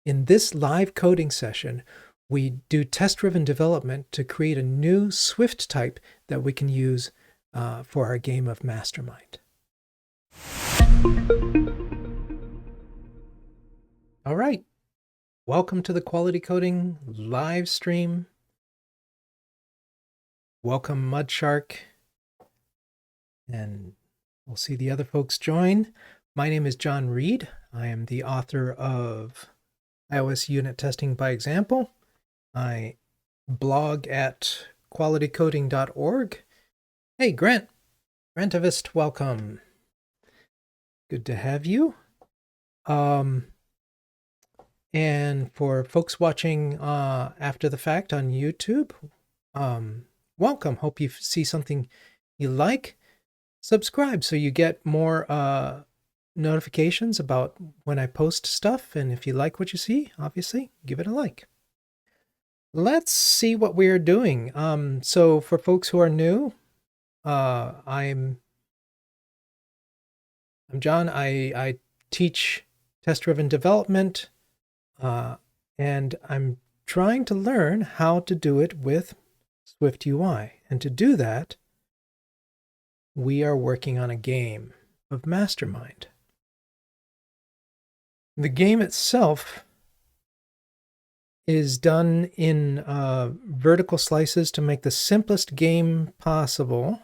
In this live coding session, we do test-driven development to create a new Swift type that we can use for our game of Mastermind. All right, welcome to the Quality Coding live stream. Welcome, Mudshark, and we'll see the other folks join. My name is John Reed. I am the author of iOS Unit Testing by Example. I blog at qualitycoding.org. Hey, Grantivist, welcome. Good to have you. And for folks watching after the fact on YouTube, welcome. Hope you see something you like. Subscribe so you get more notifications about when I post stuff. And if you like what you see, obviously, give it a like. Let's see what we're doing. So for folks who are new, I'm John. I teach test-driven development, and I'm trying to learn how to do it with SwiftUI. And to do that, we are working on a game of Mastermind. The game itself is done in vertical slices to make the simplest game possible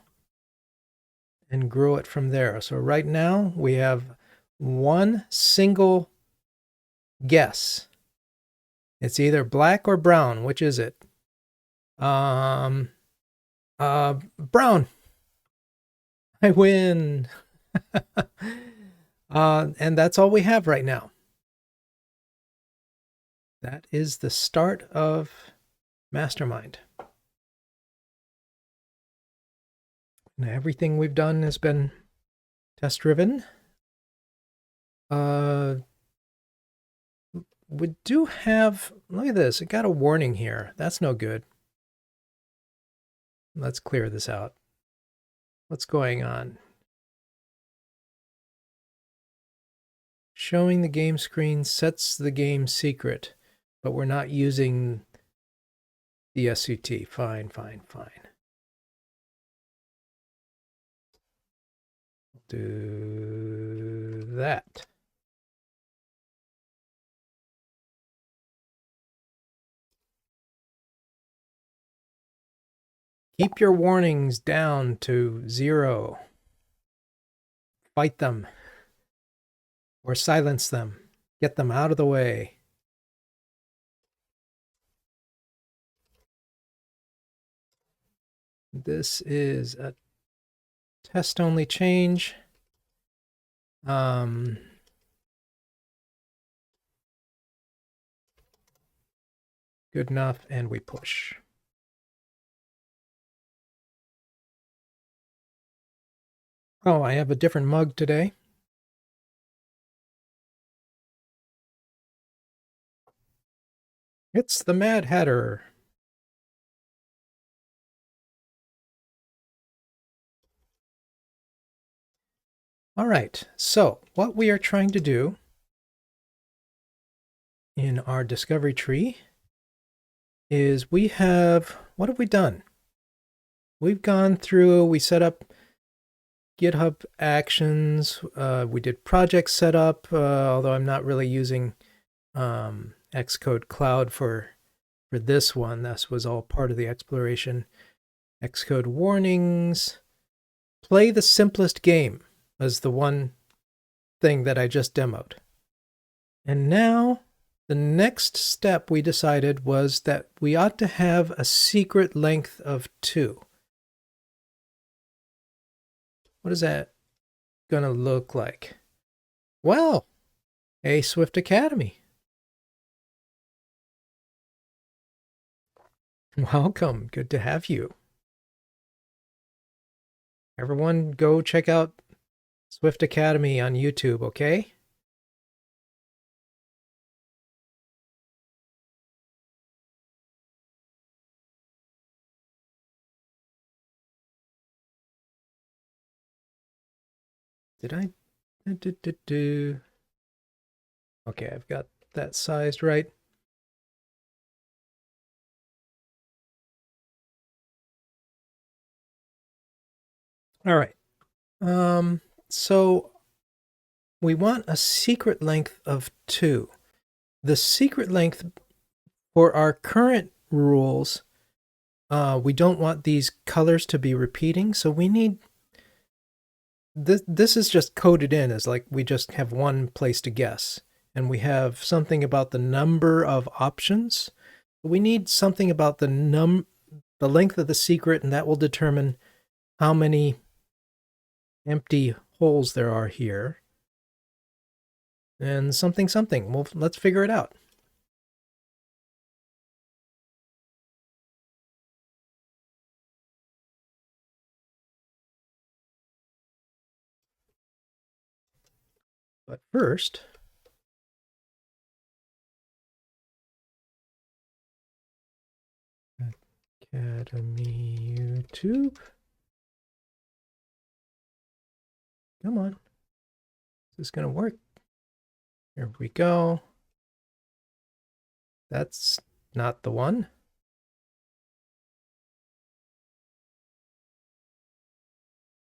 and grow it from there. So right now we have one single guess. It's either black or brown. Which is it? Brown. I win. And that's all we have right now. That is the start of Mastermind. Now, everything we've done has been test-driven. We do have, look at this, it got a warning here. That's no good. Let's clear this out. What's going on? Showing the game screen sets the game secret, but we're not using the SUT. Fine. Do that. Keep your warnings down to 0. Fight them or silence them. Get them out of the way. This is a test-only change. Good enough, and we push. Oh, I have a different mug today. It's the Mad Hatter. All right, so what we are trying to do in our discovery tree is we have, what have we done? We've gone through, we set up GitHub Actions, we did project setup, although I'm not really using Xcode Cloud for this one. This was all part of the exploration. Xcode warnings. Play the simplest game was the one thing that I just demoed. And now the next step we decided was that we ought to have a secret length of 2. What is that going to look like? Well, a Swift Academy. Welcome. Good to have you. Everyone go check out Swift Academy on YouTube, okay? Did I? Okay, I've got that sized right. All right. So we want a secret length of 2. The secret length for our current rules, we don't want these colors to be repeating, so we need this is just coded in as like we just have one place to guess, and we have something about the number of options. We need something about the length of the secret, and that will determine how many empty holes there are here. And something. Well, let's figure it out. But first, Academy YouTube. Come on. Is this going to work? Here we go. That's not the one.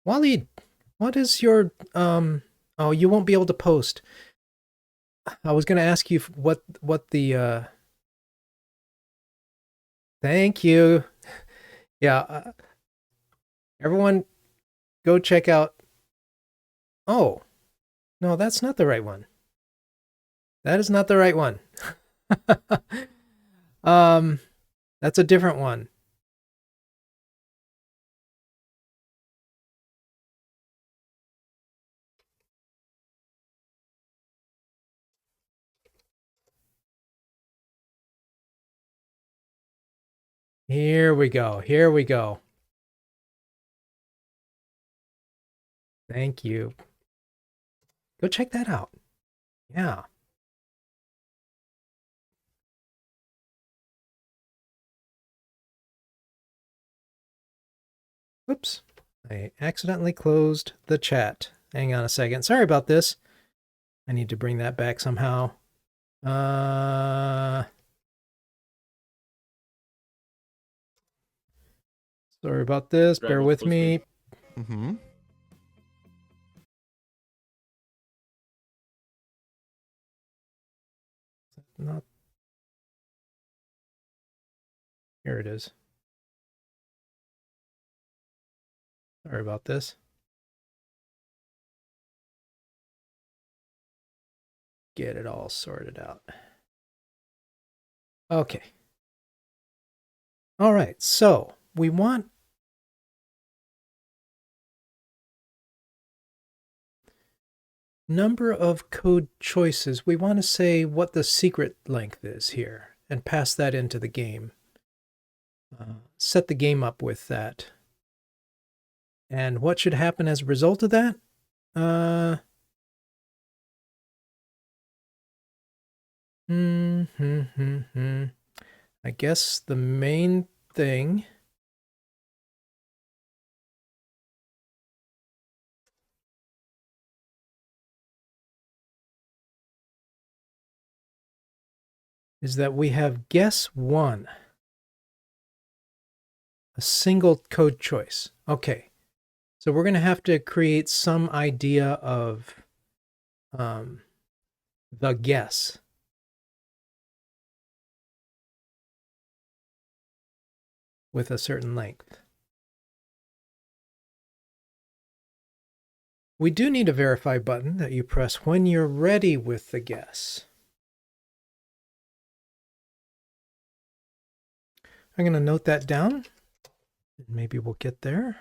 Waleed, what is your, oh, you won't be able to post. I was going to ask you what the, thank you. Yeah. Everyone go check out. Oh, no, that's not the right one. That is not the right one. That's a different one. Here we go. Here we go. Thank you. Go check that out. Yeah. Whoops. I accidentally closed the chat. Hang on a second. Sorry about this. I need to bring that back somehow. Sorry about this. Bear with me. Mm-hmm. Not. Here it is. Sorry about this. Get it all sorted out. Okay. All right. So we want number of code choices. We want to say what the secret length is here and pass that into the game. Set the game up with that. And what should happen as a result of that? I guess the main thing is that we have guess 1. A single code choice. Okay. So we're going to have to create some idea of the guess. With a certain length. We do need a verify button that you press when you're ready with the guess. I'm going to note that down. And maybe we'll get there.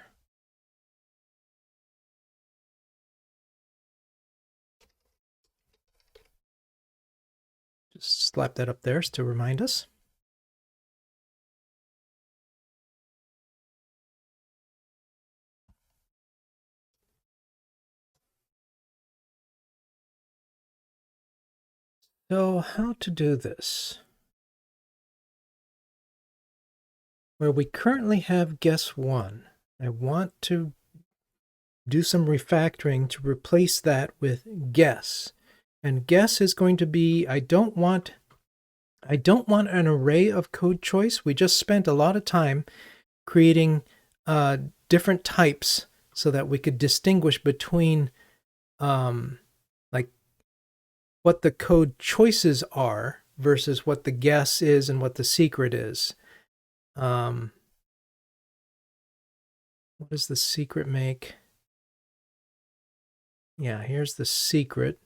Just slap that up there to remind us. So how to do this? Where we currently have guess 1, I want to do some refactoring to replace that with guess. And guess is going to be, I don't want an array of code choice. We just spent a lot of time creating different types so that we could distinguish between like what the code choices are versus what the guess is and what the secret is. What does the secret make? Yeah, here's the secret.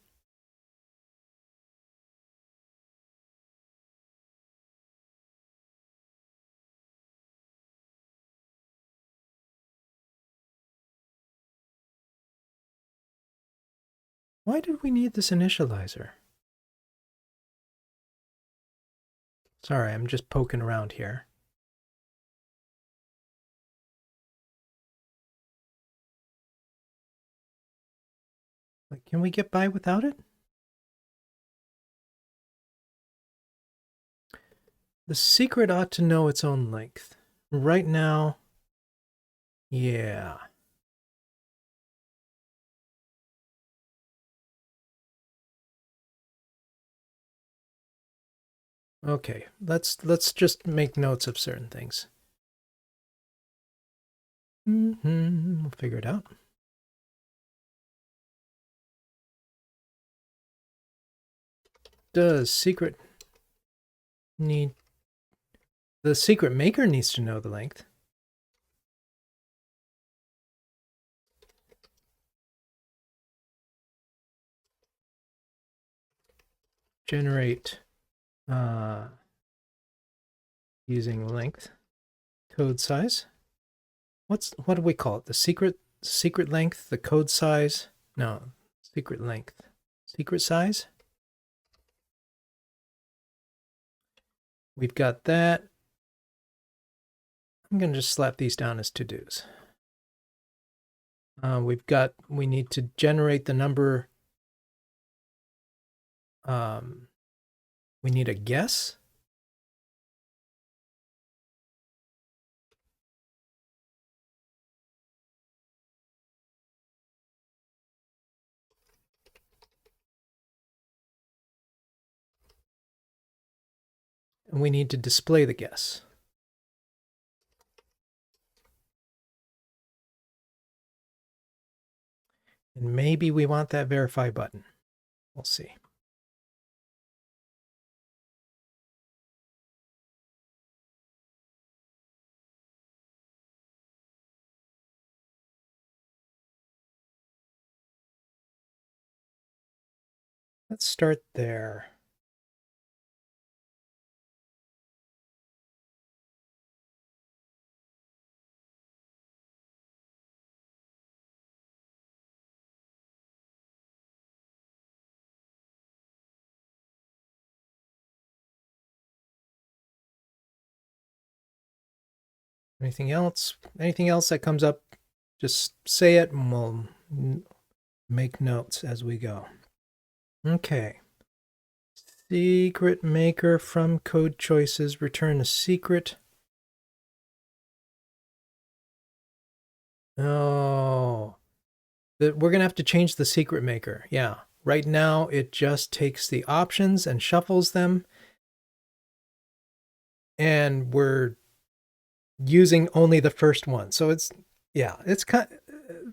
Why did we need this initializer? Sorry, I'm just poking around here. Like, can we get by without it? The secret ought to know its own length. Right now, yeah. Okay, let's just make notes of certain things. We'll figure it out. Does secret need... The secret maker needs to know the length. Generate using length. Code size. What do we call it? The secret length, the code size? No, secret length. Secret size? We've got that. I'm going to just slap these down as to-dos. We need to generate the number. We need a guess. And we need to display the guess. And maybe we want that verify button. We'll see. Let's start there. Anything else? Anything else that comes up, just say it and we'll make notes as we go. Okay. Secret maker from code choices, return a secret. Oh, we're going to have to change the secret maker. Yeah. Right now, it just takes the options and shuffles them. And we're using only the first one. So it's, yeah, it's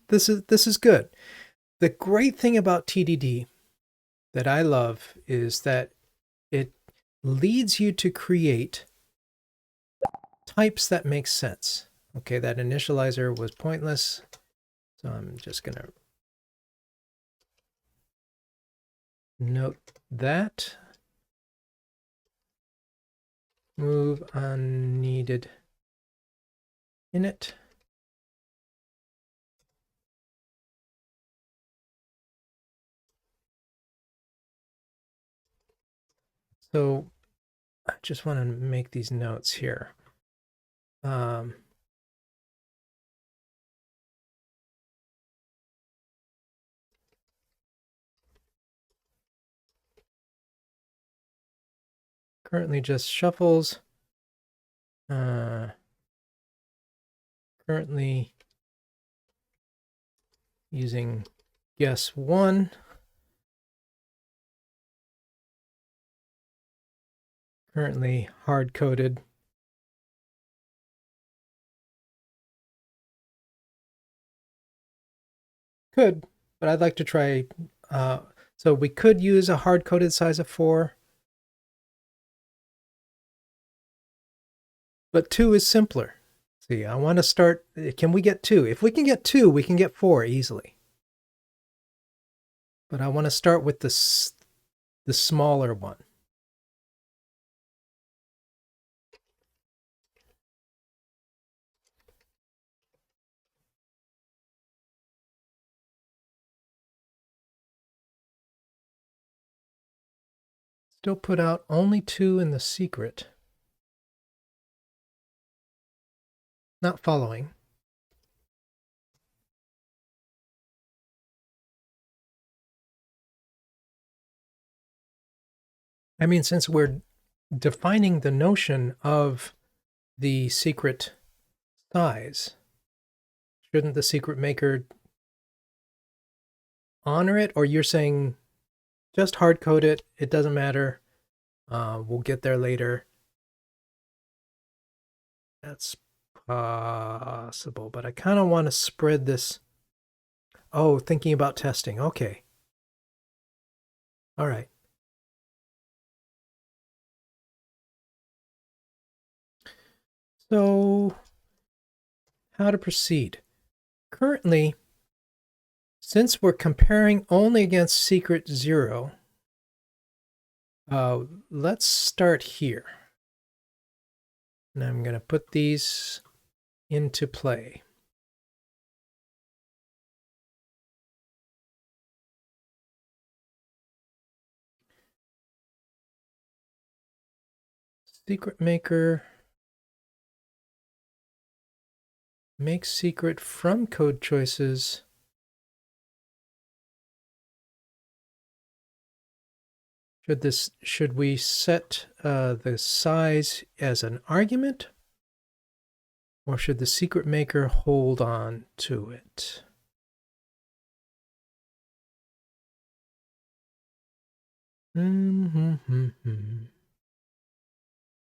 this is good. The great thing about TDD that I love is that it leads you to create types that make sense. Okay, that initializer was pointless. So I'm just going to note that. Move unneeded init. So I just want to make these notes here. Currently just shuffles. Currently using guess one. currently hard-coded. Could, but I'd like to try. So we could use a hard-coded size of 4, but 2 is simpler. See, I want to start. Can we get 2? If we can get 2, we can get 4 easily. But I want to start with the smaller one. Still put out only 2 in the secret. Not following. I mean, since we're defining the notion of the secret size, shouldn't the secret maker honor it? Or you're saying just hard code it, it doesn't matter, we'll get there later? That's possible, but I kind of want to spread this. Oh, thinking about testing. Okay. All right. So how to proceed? Currently, since we're comparing only against secret 0, let's start here. And I'm going to put these into play. Secret maker, make secret from code choices. Should we set the size as an argument, or should the secret maker hold on to it?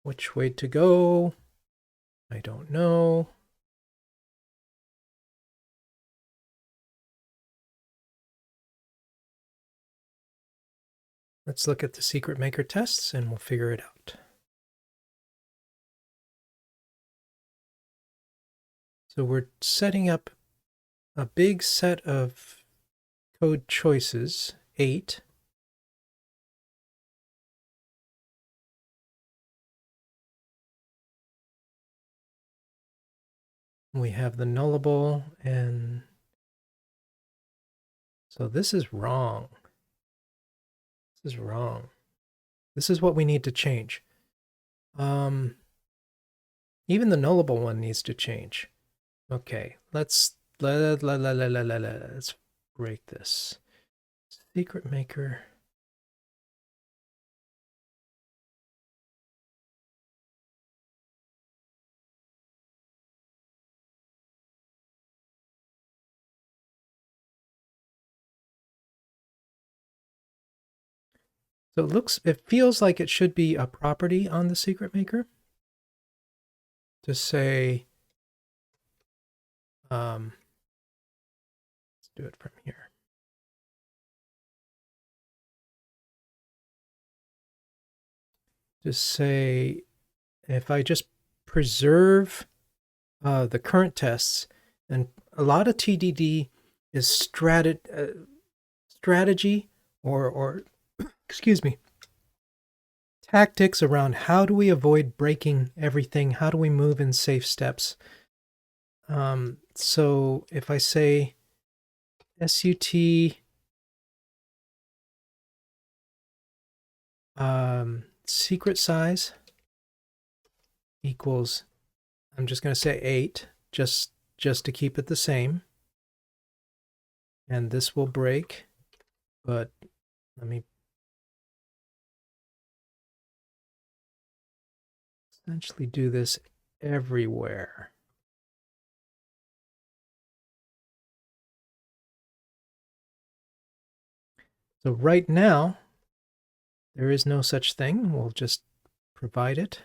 Which way to go? I don't know. Let's look at the secret maker tests and we'll figure it out. So we're setting up a big set of code choices, 8. We have the nullable, and so this is wrong. This is wrong. This is what we need to change. Even the nullable one needs to change. Okay, let's break this. Secret maker. So it feels like it should be a property on the secret maker to say, let's do it from here. Just say, if I just preserve the current tests, and a lot of TDD is strategy or excuse me, tactics around how do we avoid breaking everything? How do we move in safe steps? So if I say SUT secret size equals, I'm just going to say 8, just to keep it the same. And this will break, but let me essentially do this everywhere. So right now, there is no such thing. We'll just provide it.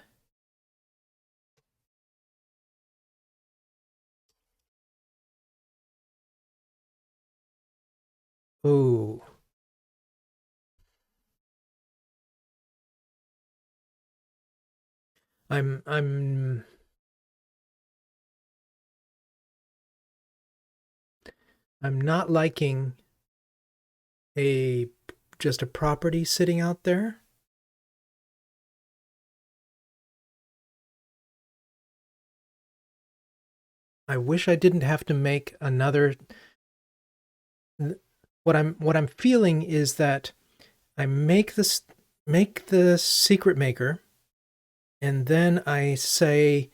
Oh. I'm not liking just a property sitting out there. I wish I didn't have to make another. What I'm feeling is that I make the secret maker, and then I say,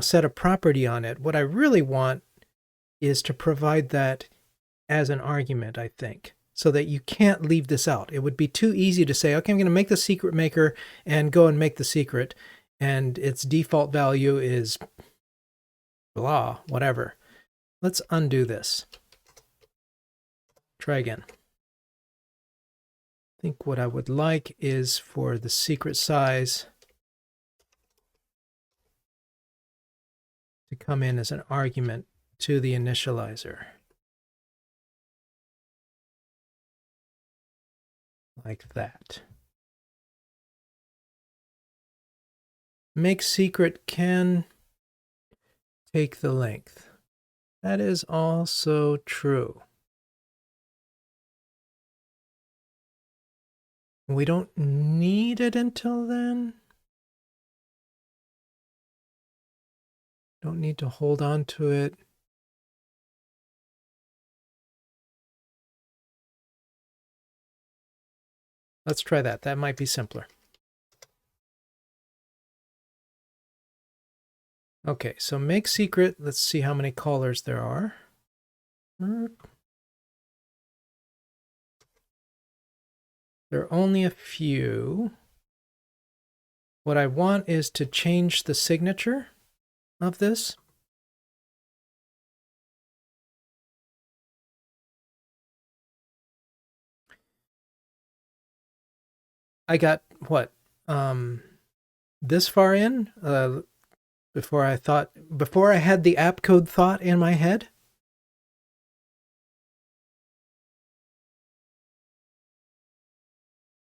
set a property on it. What I really want is to provide that as an argument, I think, so that you can't leave this out. It would be too easy to say, okay, I'm going to make the secret maker and go and make the secret, and its default value is blah, whatever. Let's undo this. Try again. I think what I would like is for the secret size to come in as an argument to the initializer. Like that. Make secret can take the length. That is also true. We don't need it until then. Don't need to hold on to it. Let's try that. That might be simpler. Okay, so make secret. Let's see how many callers there are. There are only a few. What I want is to change the signature of this. I got what? This far in before I had the app code thought in my head.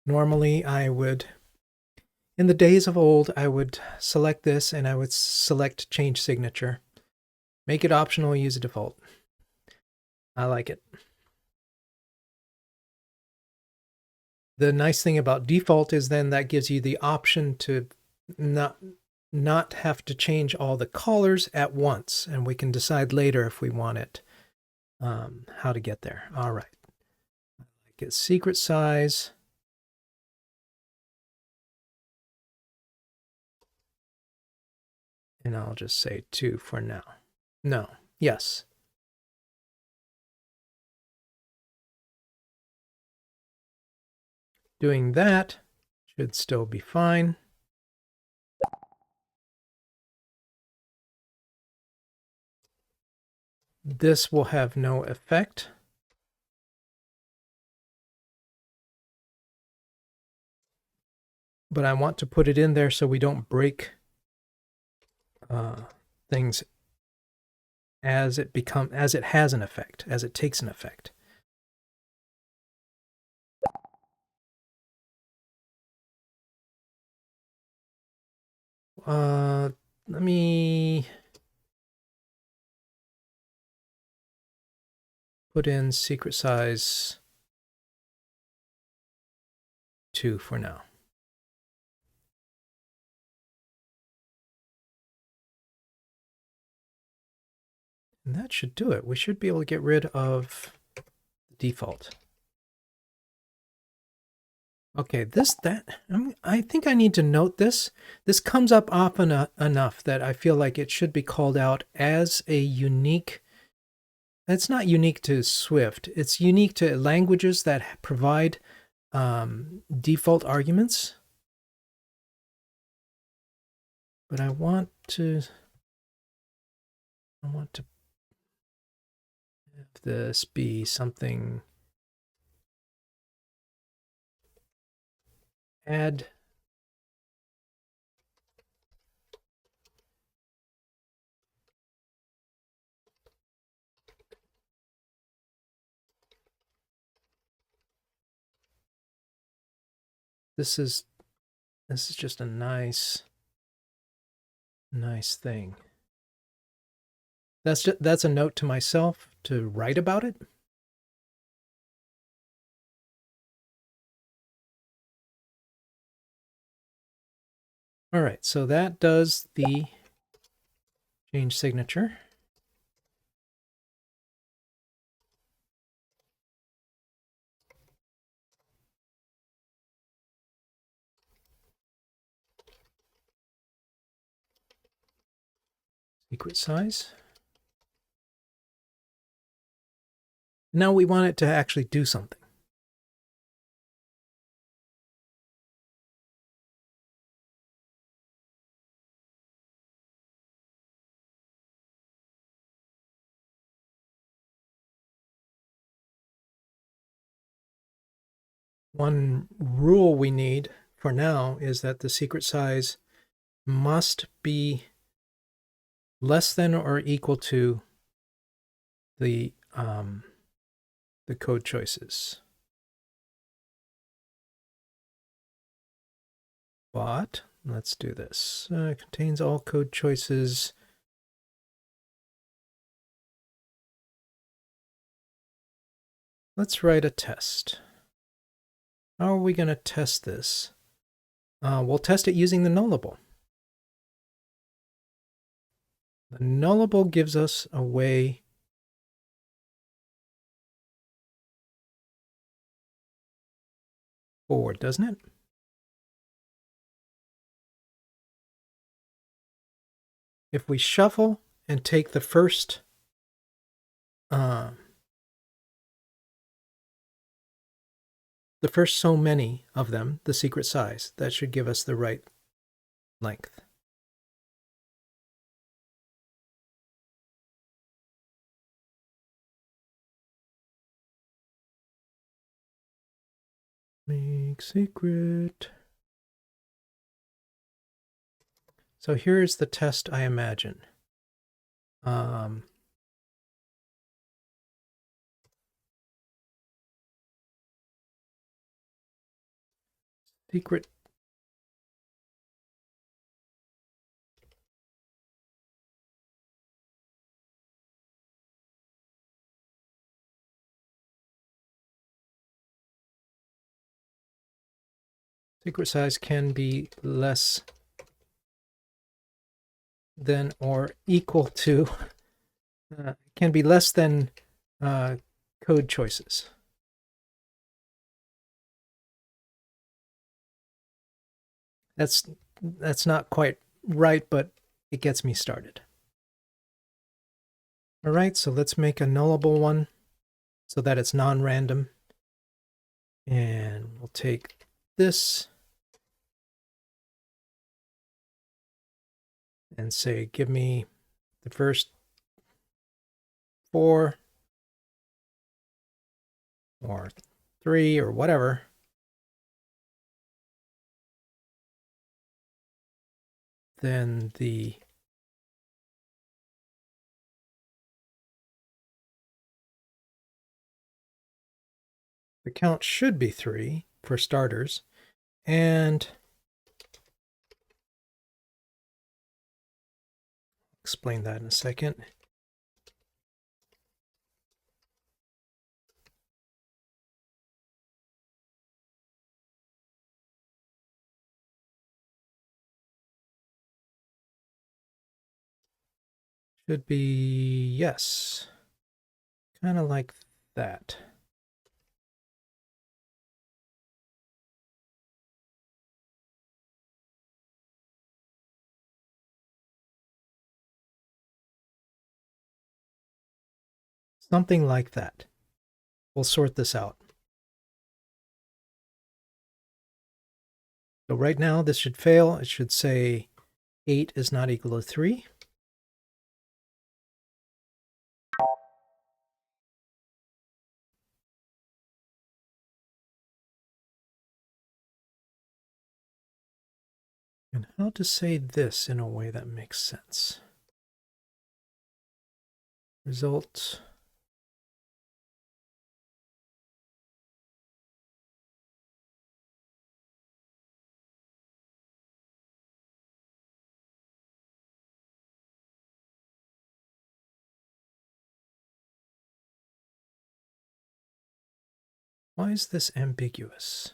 Normally I would, in the days of old, I would select this and I would select change signature. Make it optional, use a default. I like it. The nice thing about default is then that gives you the option to not have to change all the callers at once, and we can decide later if we want it, how to get there. All right. Get secret size. And I'll just say 2 for now. No. Yes. Doing that should still be fine. This will have no effect. But I want to put it in there so we don't break things as it has an effect, as it takes an effect. Let me put in secret size 2 for now. And that should do it. We should be able to get rid of the default. Okay, I think I need to note this. This comes up often enough that I feel like it should be called out as a unique. It's not unique to Swift. It's unique to languages that provide default arguments. But I want to have this be something. Add this is just a nice thing. That's a note to myself to write about it. All right, so that does the change signature. Secret size. Now we want it to actually do something. One rule we need for now is that the secret size must be less than or equal to the code choices. But let's do this. Contains all code choices. Let's write a test. How are we going to test this? We'll test it using the nullable. The nullable gives us a way forward, doesn't it? If we shuffle and take the first so many of them, the secret size, that should give us the right length. Make secret. So here's the test I imagine. Secret. Secret size can be less than or equal to, can be less than code choices. That's not quite right, but it gets me started. All right, so let's make a nullable one so that it's non-random. And we'll take this and say, give me the first 4 or 3 or whatever. Then the count should be 3 for starters. And explain that in a second. Should be, yes, kind of like that. Something like that. We'll sort this out. So right now this should fail. It should say 8 is not equal to 3. And how to say this in a way that makes sense. Result. Why is this ambiguous?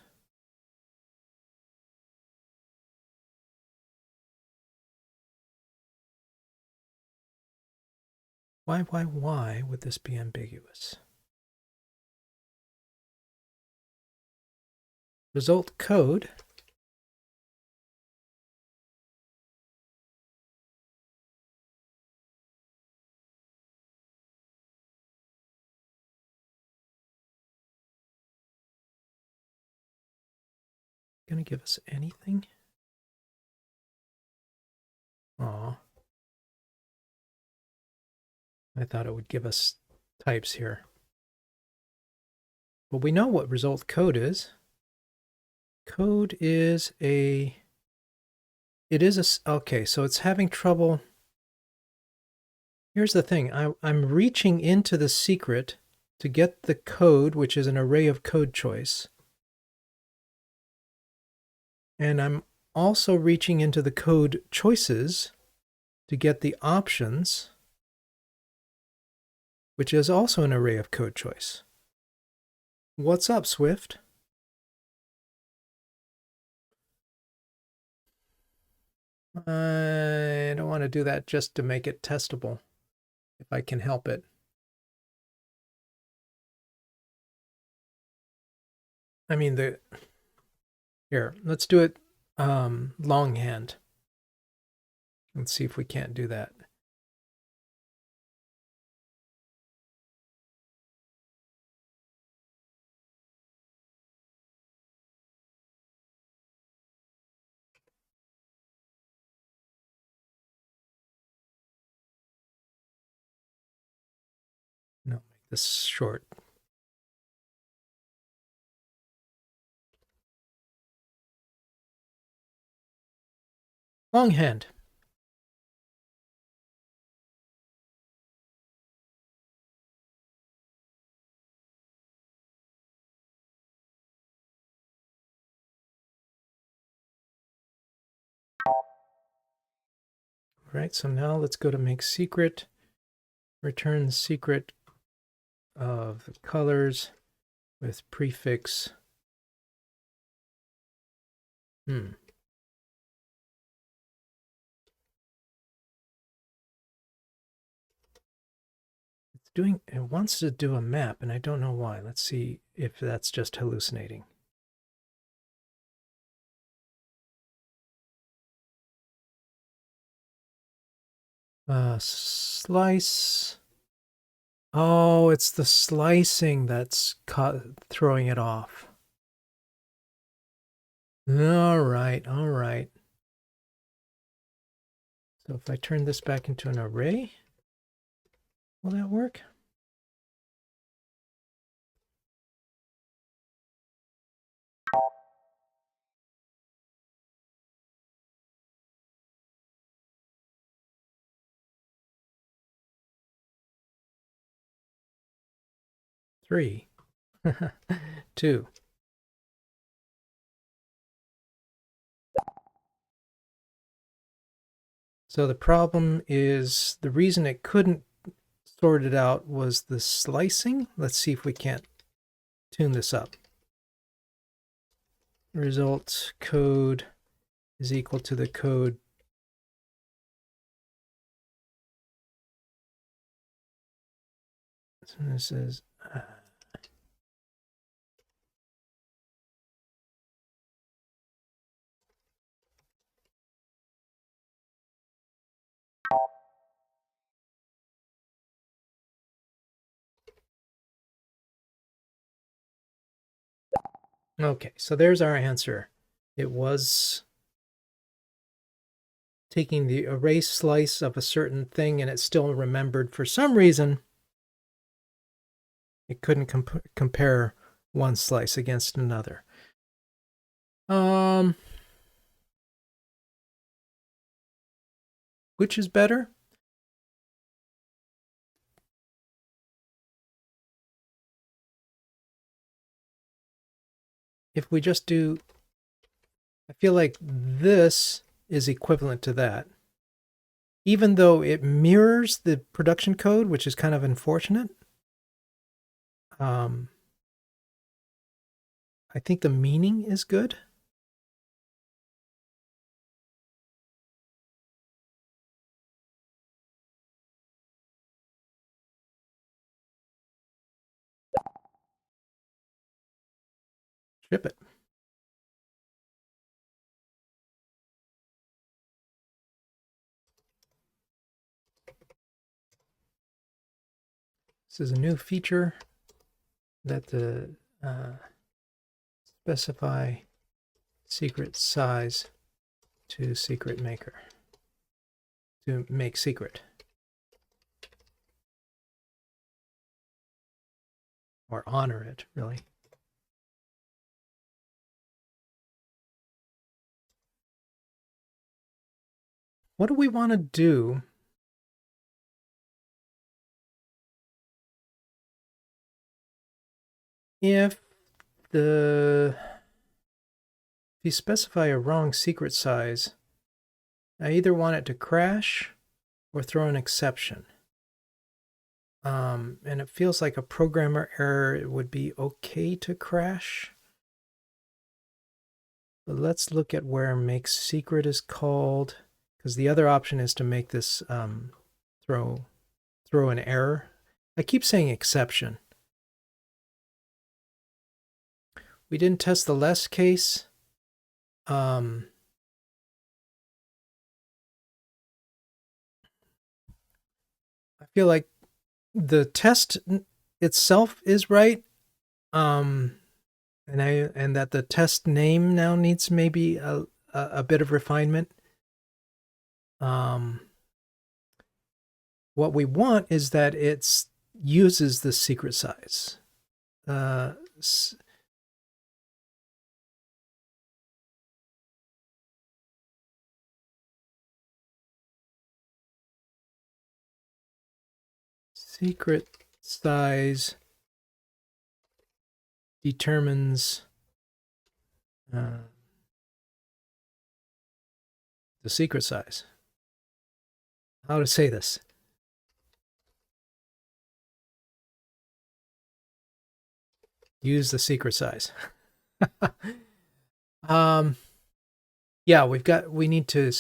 Why would this be ambiguous? Result code. Gonna give us anything? Aw. I thought it would give us types here. Well, we know what result code is. Code is okay, so it's having trouble. Here's the thing. I'm reaching into the secret to get the code, which is an array of code choice. And I'm also reaching into the code choices to get the options, which is also an array of code choice. What's up, Swift? I don't want to do that just to make it testable, if I can help it. I mean, here, let's do it longhand. Let's see if we can't do that. No, make this short. Longhand. All right, so now let's go to make secret. Return the secret of the colors with prefix. It's doing, it wants to do a map, and I don't know why. Let's see if that's just hallucinating. Slice. Oh, it's the slicing that's throwing it off. All right, all right. So if I turn this back into an array, will that work? Three. 2. So the problem is, the reason it couldn't sort it out was the slicing. Let's see if we can't tune this up. Result code is equal to the code so this is okay, so there's our answer. It was taking the array slice of a certain thing, and it still remembered for some reason it couldn't compare one slice against another. Which is better? If we just do, I feel like this is equivalent to that. Even though it mirrors the production code, which is kind of unfortunate. I think the meaning is good. Ship it. This is a new feature that the specify secret size to secret maker to make secret or honor it, really. What do we want to do? If you specify a wrong secret size, I either want it to crash or throw an exception. And it feels like a programmer error. It would be okay to crash. But let's look at where make secret is called, because the other option is to make this throw an error. I keep saying exception. We didn't test the less case. I feel like the test itself is right, and that the test name now needs maybe a bit of refinement. What we want is that it uses the secret size. Secret size determines the secret size. How to say this? Use the secret size. Yeah, we need to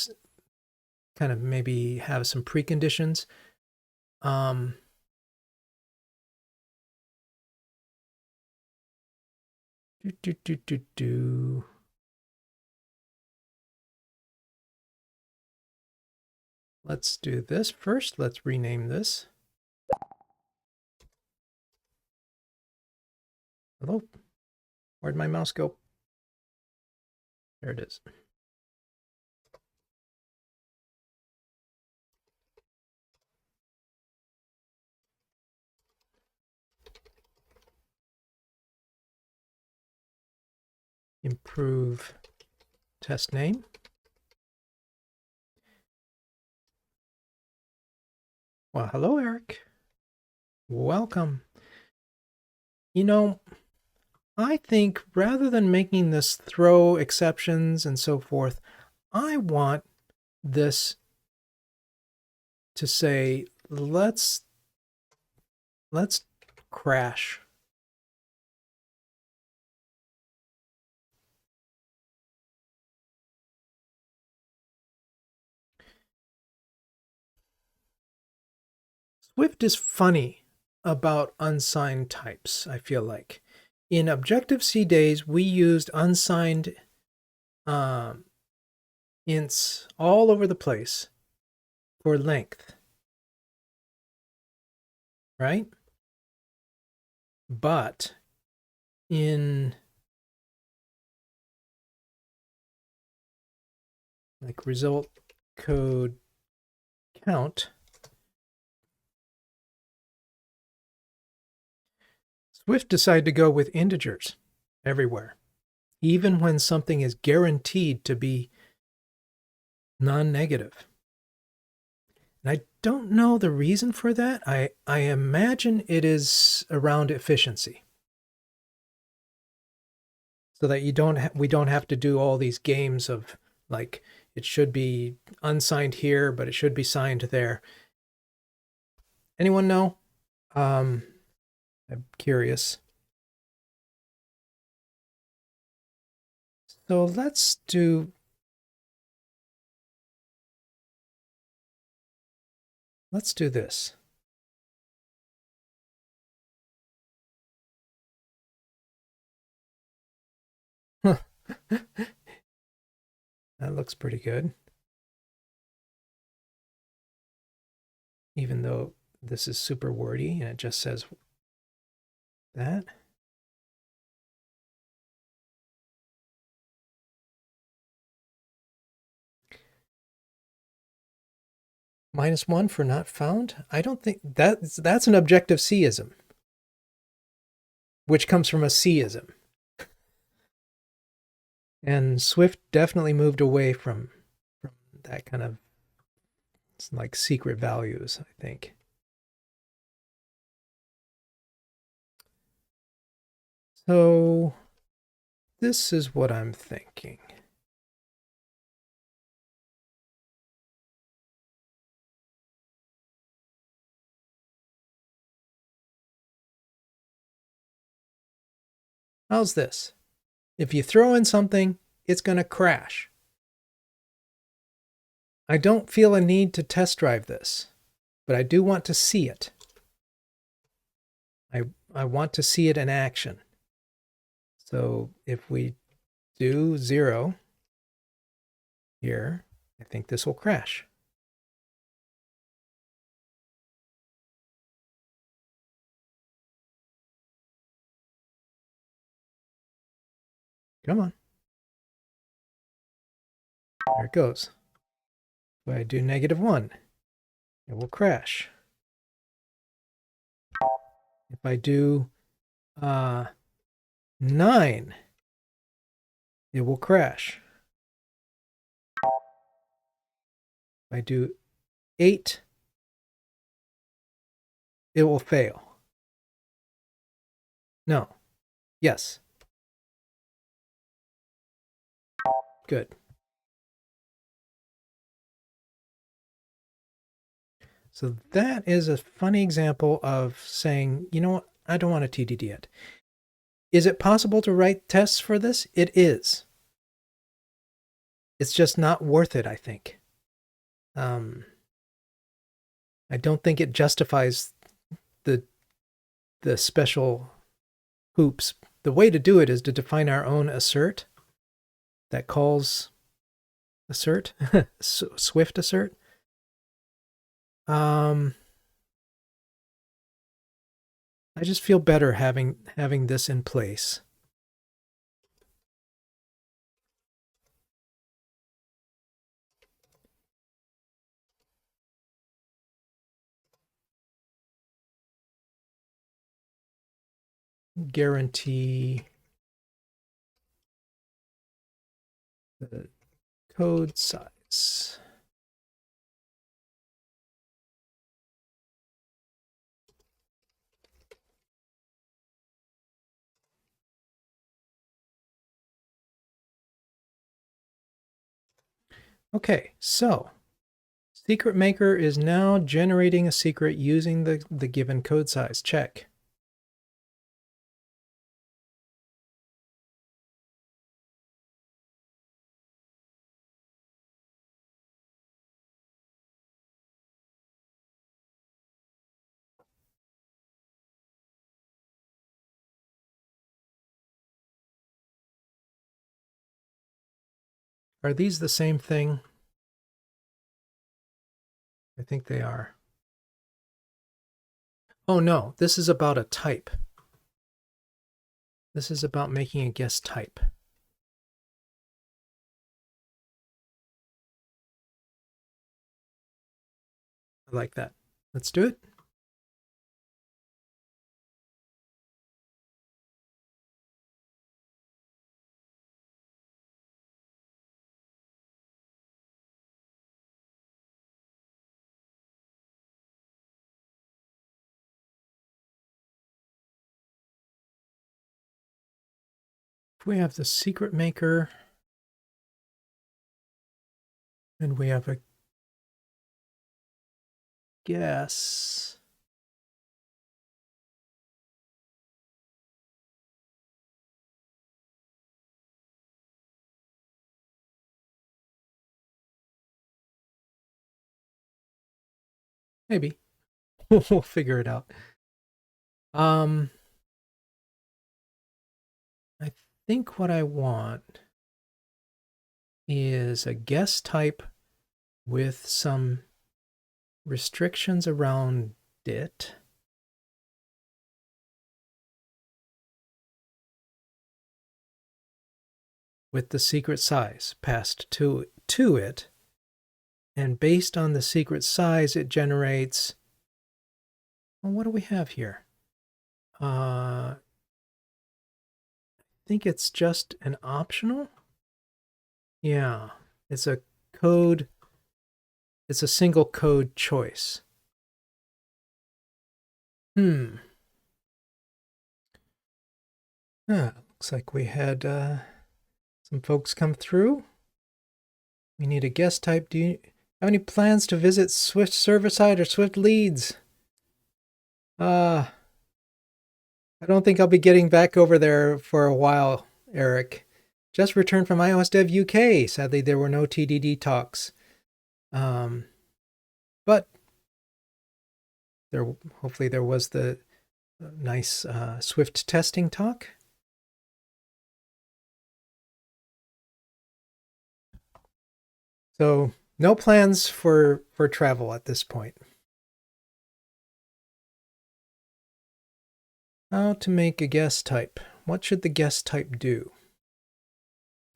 kind of maybe have some preconditions. Let's do this first. Let's rename this. Hello? Where'd my mouse go? There it is. Improve test name. Well, hello, Eric. Welcome. You know, I think rather than making this throw exceptions and so forth, I want this to say, let's crash. Swift is funny about unsigned types, I feel like. In Objective-C days, we used unsigned ints all over the place for length, right? But in like result code count, Swift decided to go with integers everywhere, even when something is guaranteed to be non-negative. And I don't know the reason for that. I imagine it is around efficiency, so that we don't have to do all these games of like it should be unsigned here, but it should be signed there. Anyone know? I'm curious. So let's do this. That looks pretty good. Even though this is super wordy and it just says that. -1 for not found? I don't think that's an objective C-ism, which comes from a C-ism. And Swift definitely moved away from that kind of like secret values, I think. So this is what I'm thinking. How's this? If you throw in something, it's going to crash. I don't feel a need to test drive this, but I do want to see it. I want to see it in action. So if we do 0 here, I think this will crash. Come on. There it goes. If I do -1, it will crash. If I do 9, it will crash. If I do 8, it will fail. No. Yes. Good. So that is a funny example of saying, you know what, I don't want a TDD yet. Is it possible to write tests for this? It is. It's just not worth it, I think. I don't think it justifies the special hoops. The way to do it is to define our own assert that calls assert, Swift assert. I just feel better having this in place. Guarantee the code size. Okay, so secret maker is now generating a secret using the given code size. Check. Are these the same thing? I think they are. Oh no, this is about a type. This is about making a guess type. I like that. Let's do it. If we have the secret maker and we have a guess, Maybe. We'll figure it out. I think what I want is a guest type with some restrictions around it. With the secret size passed to it. And based on the secret size, it generates, well, what do we have here? I think it's just an optional. Yeah, it's a code. It's a single code choice. Looks like we had some folks come through. We need a guest type. Do you have any plans to visit Swift server-side or Swift leads? I don't think I'll be getting back over there for a while, Eric. Just returned from iOS Dev UK. Sadly, there were no TDD talks. But hopefully there was the nice Swift testing talk. So no plans for travel at this point. How to make a guest type. What should the guest type do?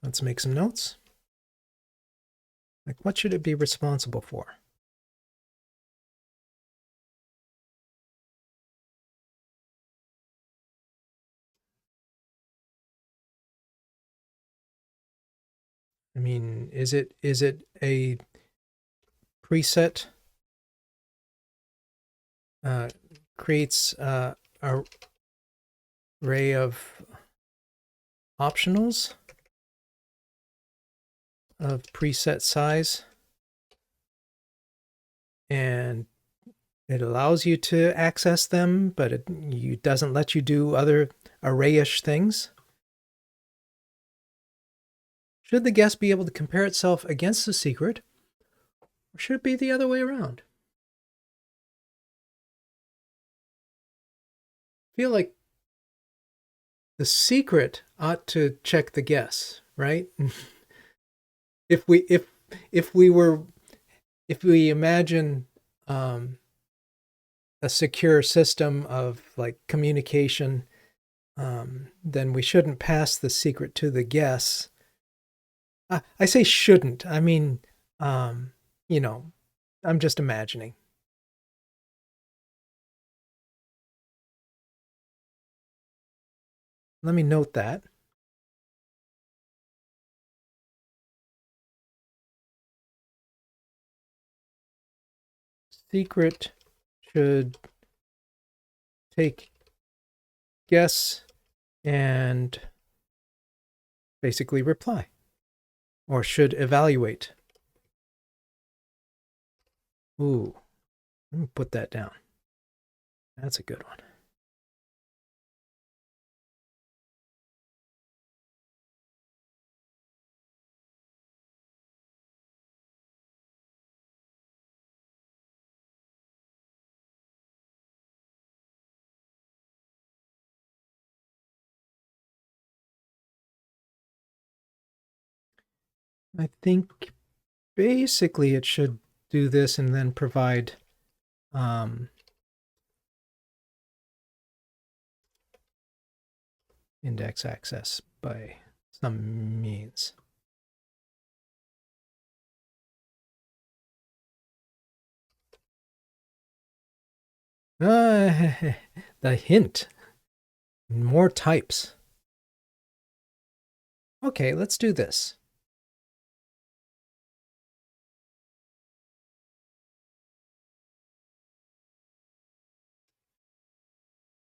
Let's make some notes. Like, what should it be responsible for? I mean, is it a preset creates a array of optionals of preset size, and it allows you to access them, but it doesn't let you do other arrayish things? Should the guest be able to compare itself against the secret, or should it be the other way around? I feel like the secret ought to check the guess, right? if we imagine a secure system of like communication, then we shouldn't pass the secret to the guess. I say shouldn't. I mean, you know, I'm just imagining. Let me note that. Secret should take guess and basically reply, or should evaluate. Ooh, let me put that down. That's a good one. I think basically it should do this and then provide index access by some means. The hint. More types. Okay, let's do this.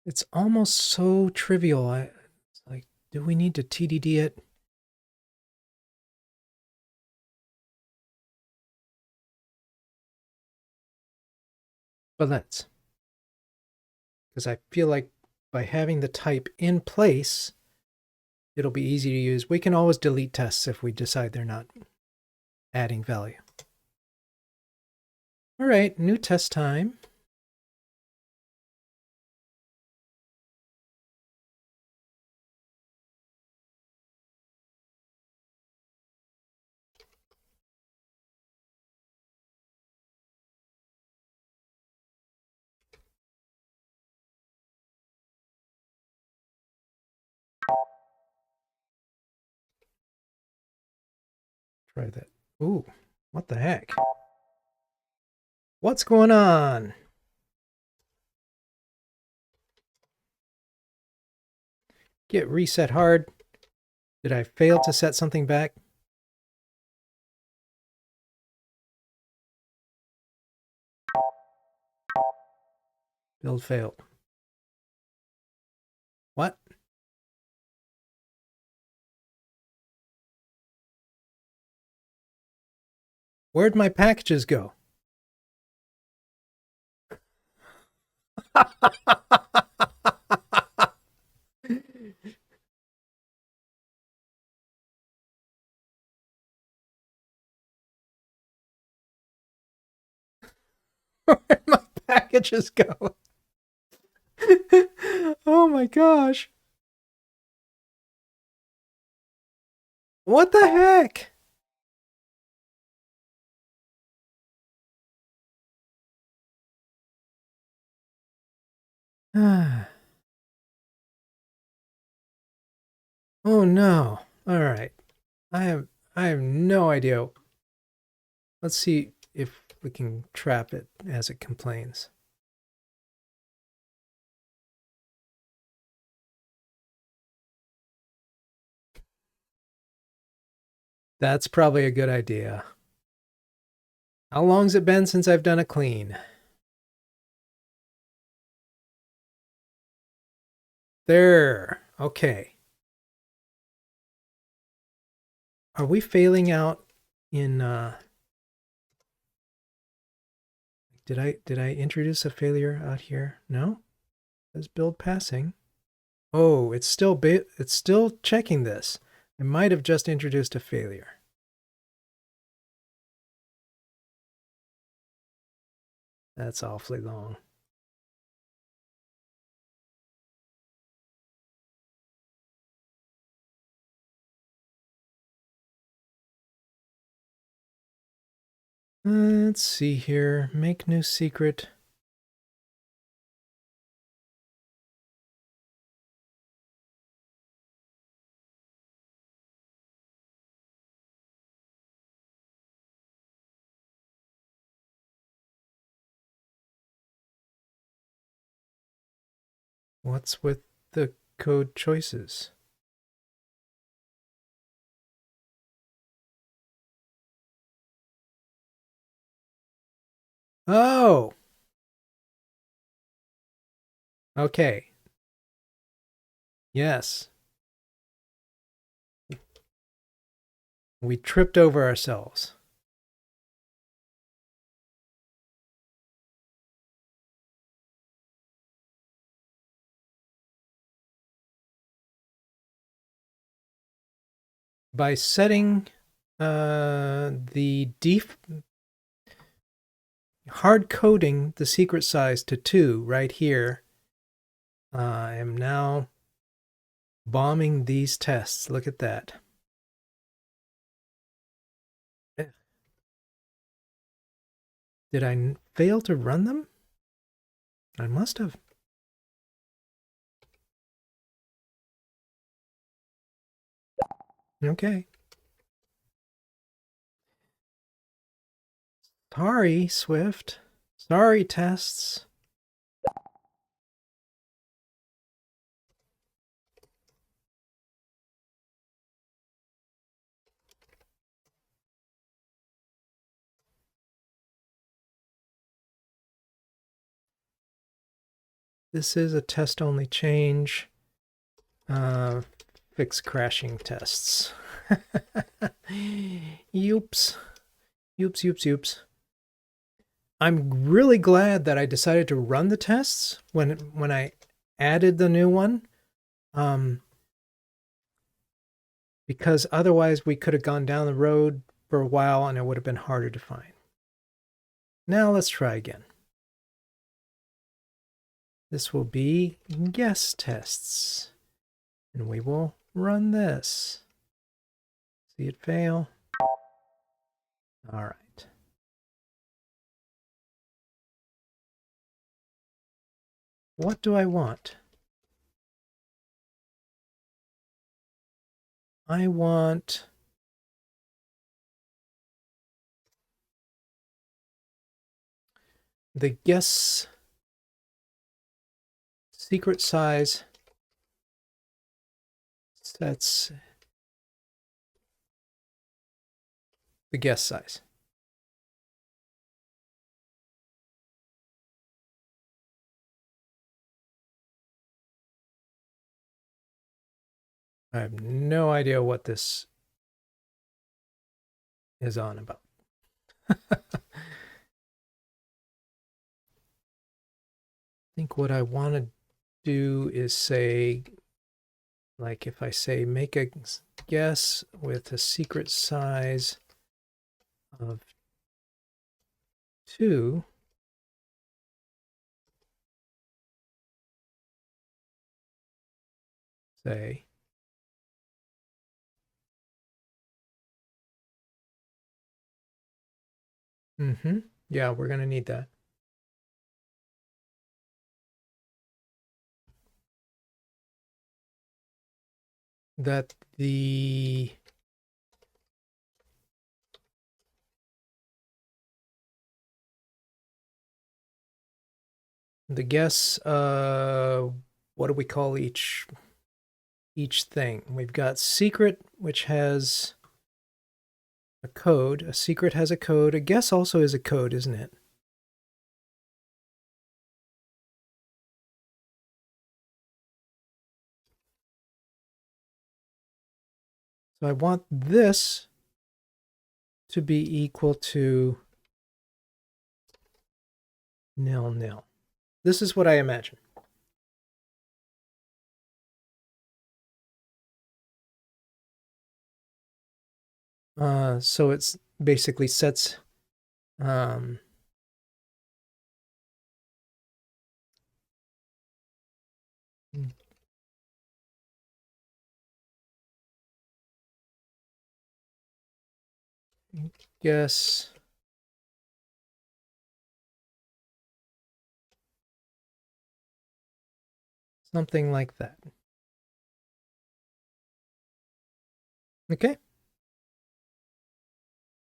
It's almost so trivial. It's like, do we need to TDD it? But let's. Because I feel like by having the type in place, it'll be easy to use. We can always delete tests if we decide they're not adding value. All right, new test time. Try that. Ooh, what the heck? What's going on? Get reset hard. Did I fail to set something back? Build failed. What? Where'd my packages go? Where'd my packages go? Oh my gosh. What the heck? Oh no. All right. I have no idea. Let's see if we can trap it as it complains. That's probably a good idea. How long's it been since I've done a clean? There. Okay. Are we failing out in did I introduce a failure out here? No? Let's build passing. Oh, it's still checking this. I might have just introduced a failure. That's awfully long. Let's see here. Make new secret. What's with the code choices? Oh! Okay. Yes. We tripped over ourselves. By setting hard coding the secret size to 2 right here, I am now bombing these tests. Look at that. Did I fail to run them? I must have. Okay. Sorry, Swift. Sorry, tests. This is a test-only change. Fix crashing tests. Oops. Oops, oops, oops. I'm really glad that I decided to run the tests when I added the new one. Because otherwise we could have gone down the road for a while and it would have been harder to find. Now let's try again. This will be guess tests. And we will run this. See it fail. All right. What do I want? I want the guess secret size sets the guess size. I have no idea what this is on about. I think what I want to do is say, like if I say make a guess with a secret size of 2, say, yeah, we're going to need that. That the guess, what do we call each thing? We've got secret, which has a code. A secret has a code. A guess also is a code, isn't it? So I want this to be equal to nil. This is what I imagine. So it's basically sets guess something like that. Okay.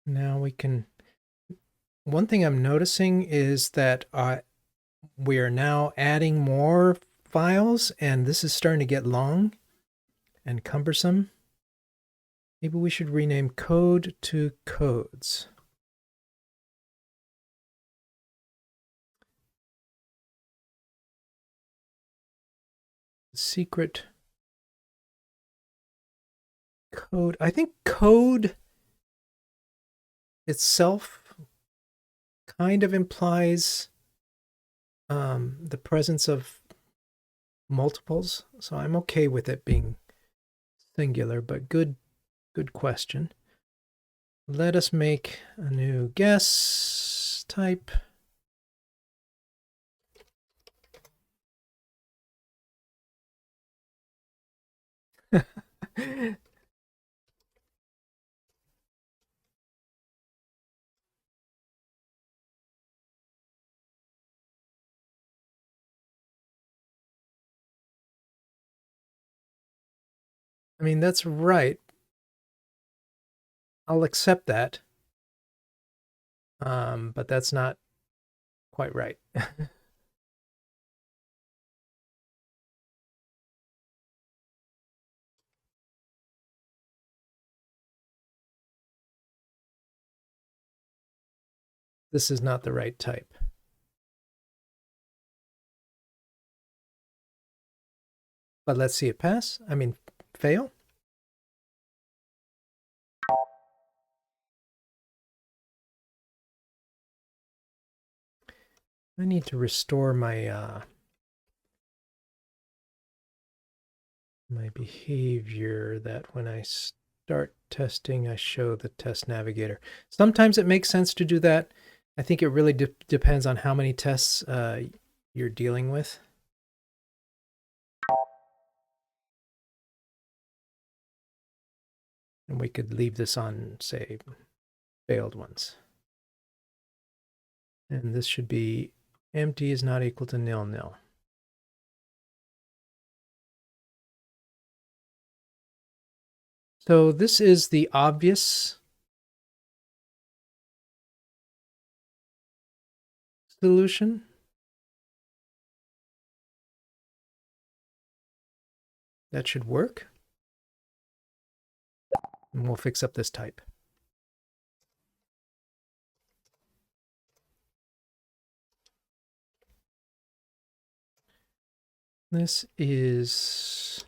Now we can, one thing I'm noticing is that we are now adding more files, and this is starting to get long and cumbersome. Maybe we should rename code to codes. Secret code. I think code itself kind of implies the presence of multiples, so I'm okay with it being singular, but good question. Let us make a new guess type. I mean, that's right. I'll accept that. But that's not quite right. This is not the right type. But let's see it pass. I mean, fail. I need to restore my my behavior, that when I start testing, I show the test navigator. Sometimes it makes sense to do that. I think it really depends on how many tests you're dealing with. And we could leave this on, say, failed ones. And this should be empty is not equal to nil nil. So this is the obvious solution. That should work. And we'll fix up this type. This is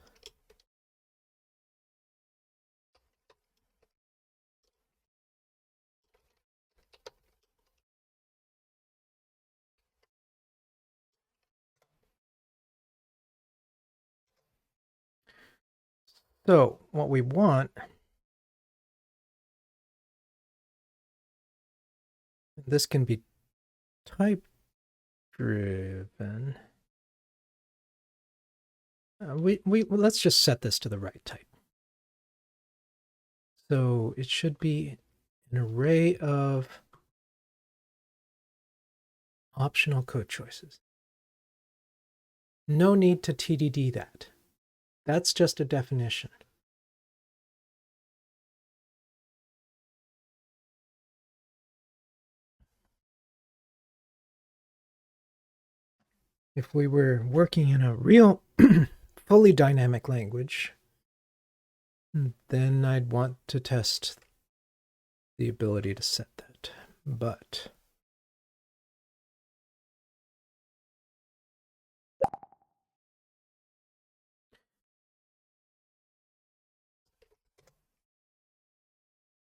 so what we want. This can be type driven. Let's just set this to the right type. So it should be an array of optional code choices. No need to TDD that. That's just a definition. If we were working in a real fully dynamic language, then I'd want to test the ability to set that. But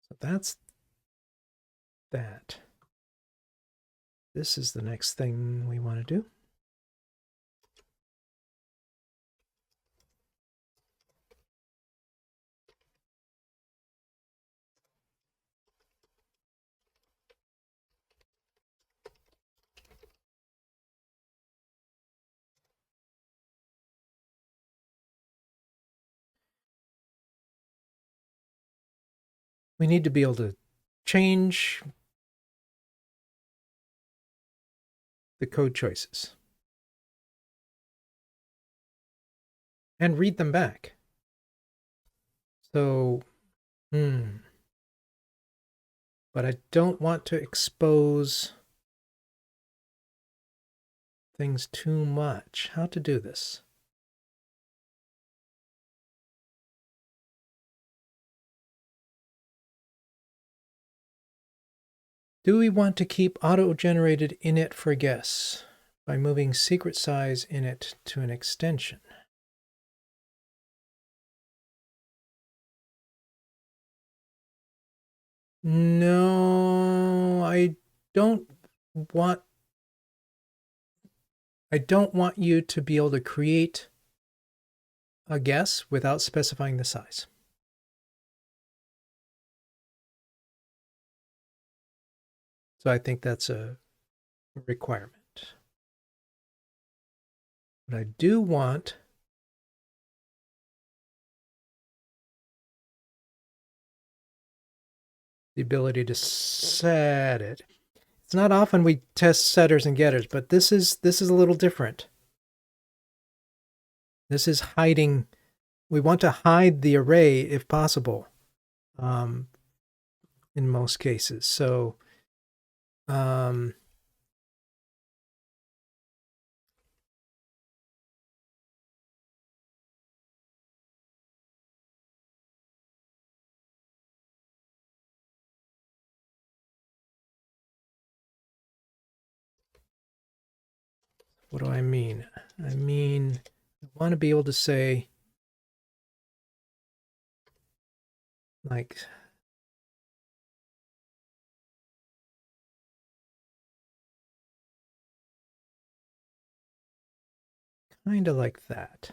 so that's that. This is the next thing we want to do. We need to be able to change the code choices and read them back. So, but I don't want to expose things too much. How to do this? Do we want to keep auto-generated init for guess by moving secret size init to an extension? No, I don't want you to be able to create a guess without specifying the size. So I think that's a requirement. But I do want the ability to set it. It's not often we test setters and getters, but this is a little different. This is hiding. We want to hide the array if possible, in most cases. So, what do I mean? I mean, I want to be able to say, like, kind of like that.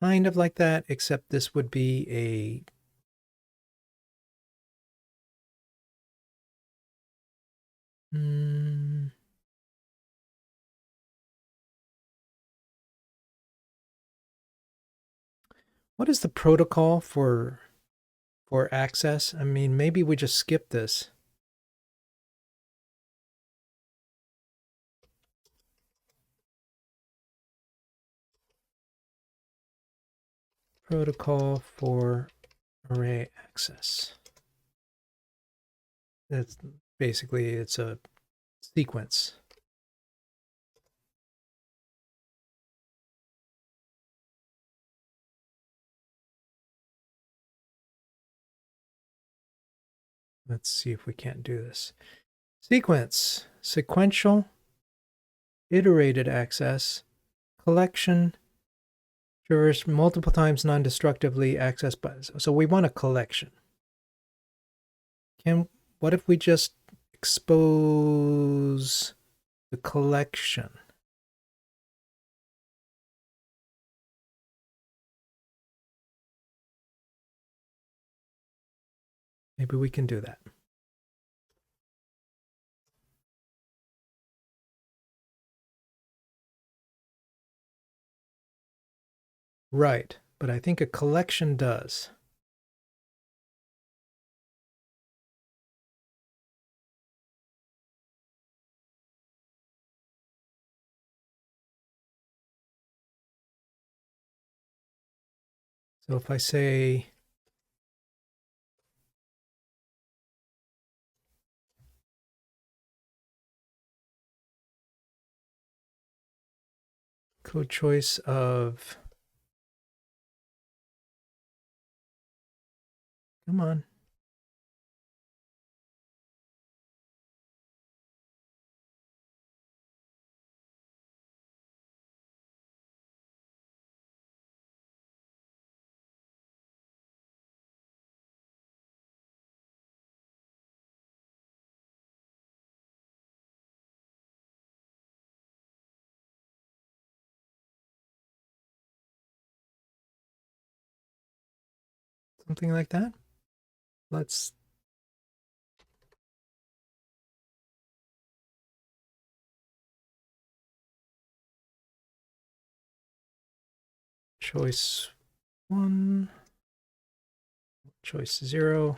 Kind of like that, except this would be What is the protocol for access? I mean, maybe we just skip this. Protocol for array access. That's basically, it's a sequence. Let's see if we can't do this. Sequence, sequential, iterated access, collection, traverse multiple times non-destructively accessed by. So we want a collection. What if we just expose the collection? Maybe we can do that. Right, but I think a collection does. So if I say code choice of, come on. Something like that. Let's choice 1, choice 0.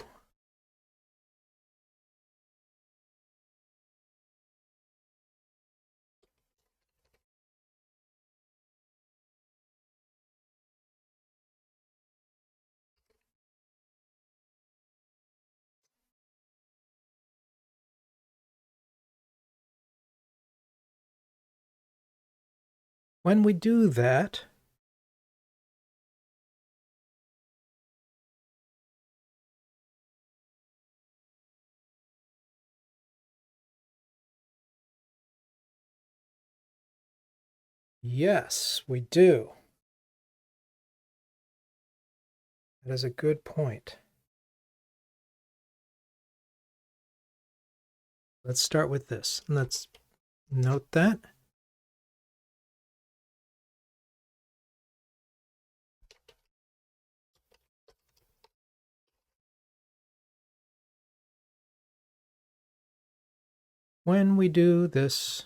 When we do that, yes, we do. That is a good point. Let's start with this. Let's note that. When we do this,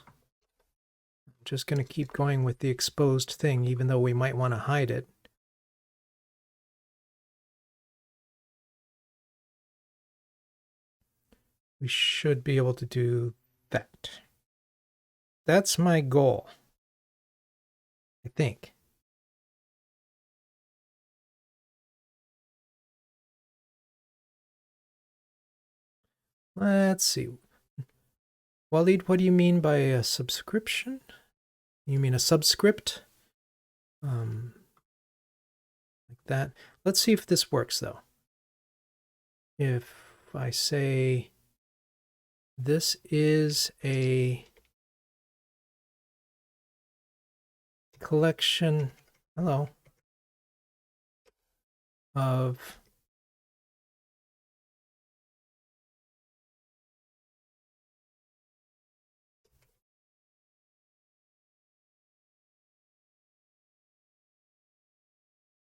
I'm just going to keep going with the exposed thing, even though we might want to hide it. We should be able to do that. That's my goal, I think. Let's see. Waleed, what do you mean by a subscription? You mean a subscript? Like that. Let's see if this works, though. If I say this is a collection, hello, of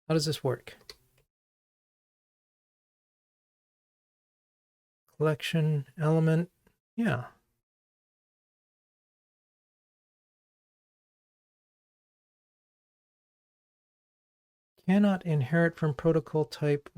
how does this work? Collection element, yeah. Cannot inherit from protocol type.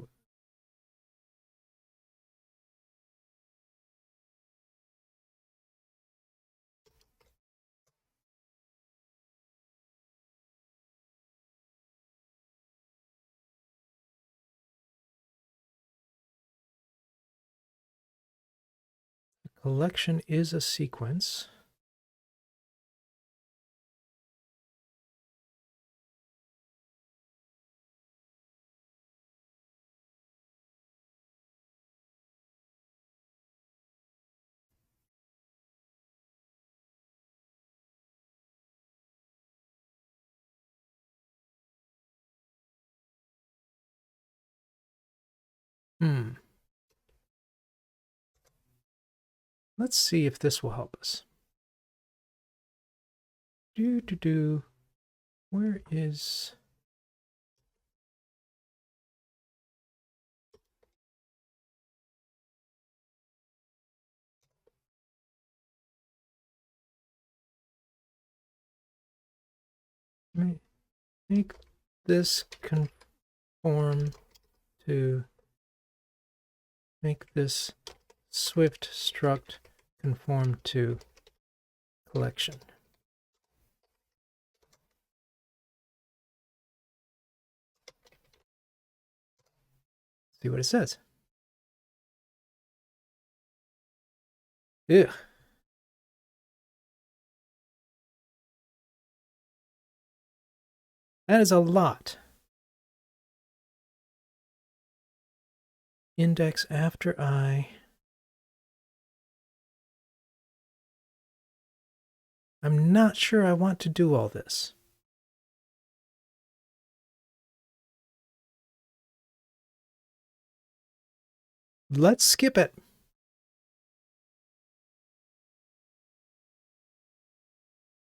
The collection is a sequence. Let's see if this will help us. Where is... Make this conform to... Make this Swift struct conform to collection. See what it says. Ugh. That is a lot. Index after I. I'm not sure I want to do all this. Let's skip it.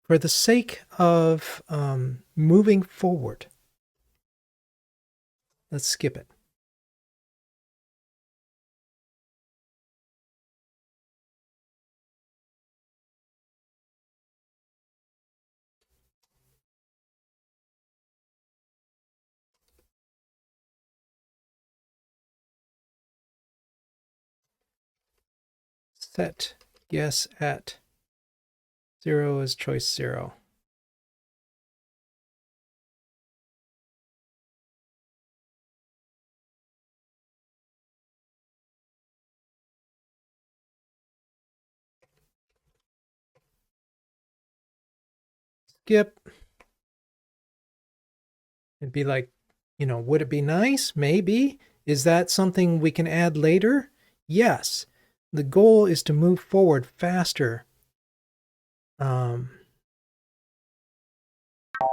For the sake of moving forward, let's skip it. Set yes at 0 is choice 0. Skip. It'd be like, would it be nice? Maybe. Is that something we can add later? Yes. The goal is to move forward faster. And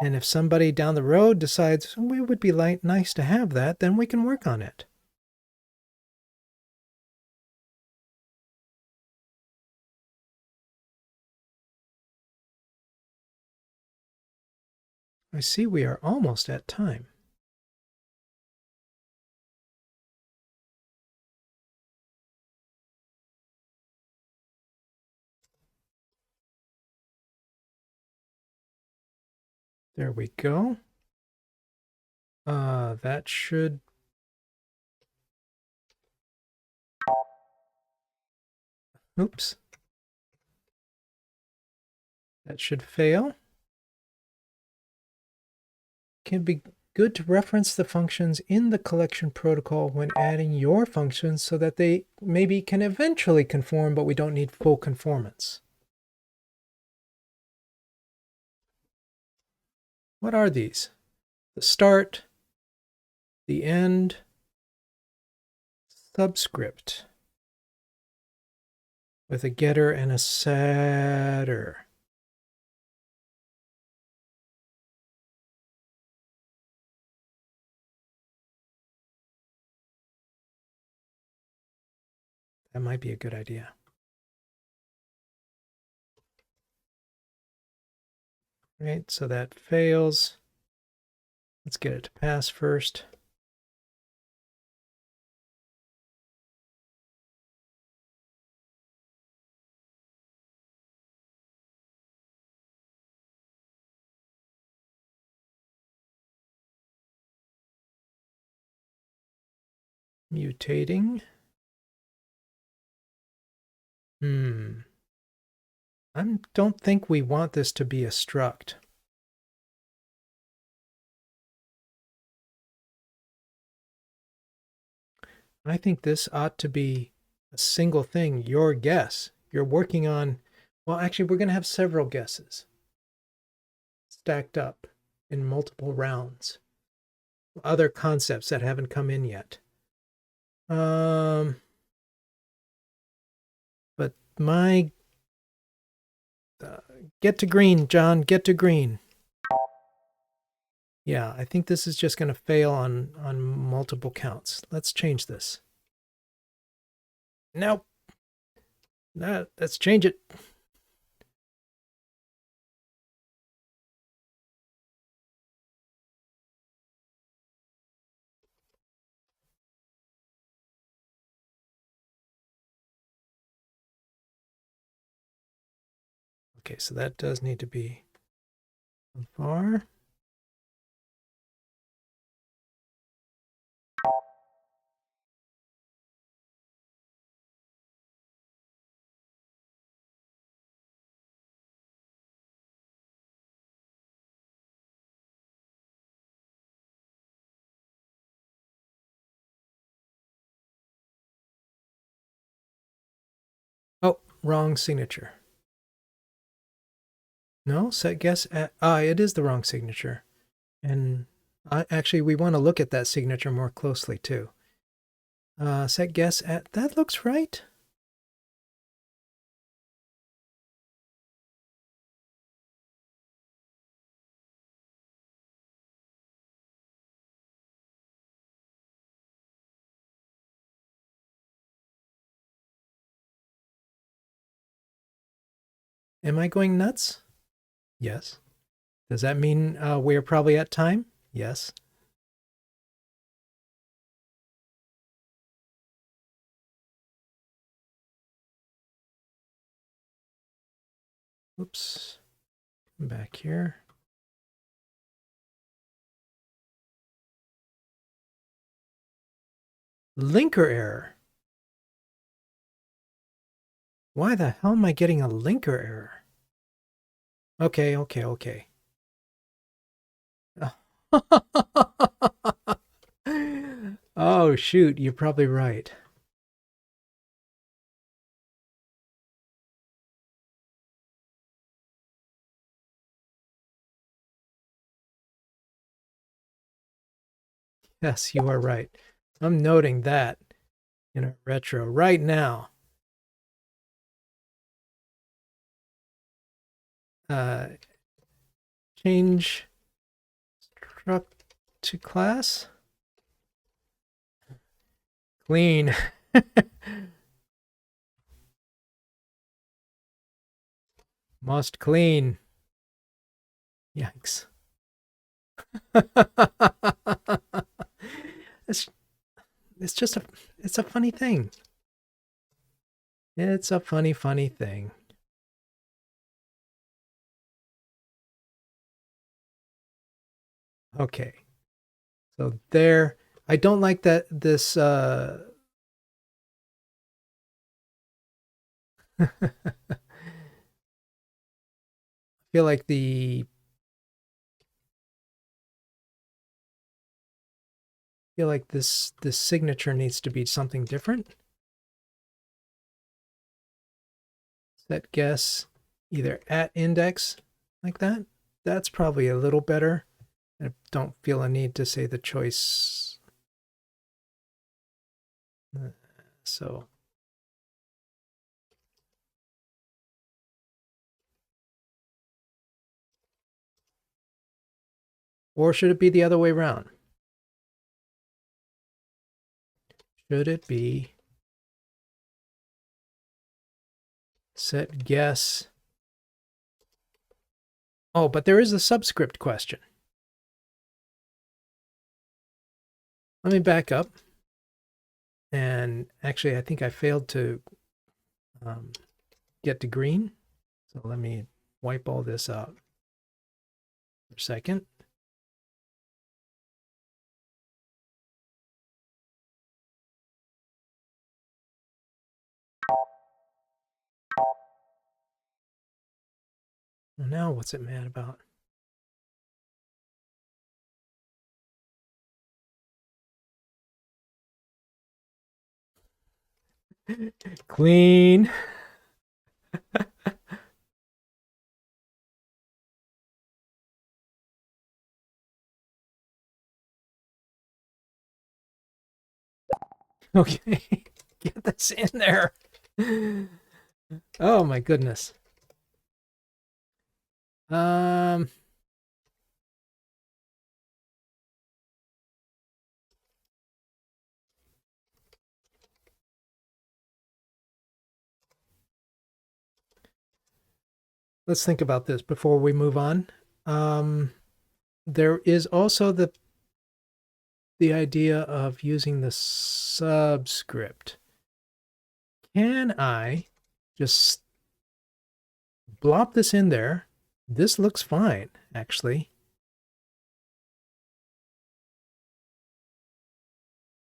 if somebody down the road decides it would be nice to have that, then we can work on it. I see we are almost at time. There we go. That should... Oops. That should fail. Can be good to reference the functions in the collection protocol when adding your functions so that they maybe can eventually conform, but we don't need full conformance. What are these? The start, the end, subscript with a getter and a setter. That might be a good idea. Right, so that fails. Let's get it to pass first. Mutating. I don't think we want this to be a struct. I think this ought to be a single thing, your guess. You're working on, well, actually, we're going to have several guesses stacked up in multiple rounds. Other concepts that haven't come in yet. But my get to green, John, get to green. Yeah, I think this is just going to fail on multiple counts. Let's change this. Nope. No, let's change it. Okay, so that does need to be var. Oh, wrong signature. No, set guess at, it is the wrong signature. And actually, we want to look at that signature more closely too. Set guess at, that looks right. Am I going nuts? Yes. Does that mean we're probably at time? Yes. Oops. Come back here. Linker error. Why the hell am I getting a linker error? Okay. Oh, shoot. You're probably right. Yes, you are right. I'm noting that in a retro right now. Change struct to class. Clean. Must clean. Yikes. it's just it's a funny thing. It's a funny thing. Okay. So there, I don't like that this I feel like this signature needs to be something different. Set guess either at index like that. That's probably a little better. I don't feel a need to say the choice. So or should it be the other way around? Should it be set guess? Oh, but there is a subscript question. Let me back up. And actually, I think I failed to get to green. So let me wipe all this out for a second. Well, now what's it mad about? Clean. Okay, get this in there. Oh my goodness. Um, let's think about this before we move on. There is also the idea of using the subscript. Can I just blop this in there? This looks fine, actually.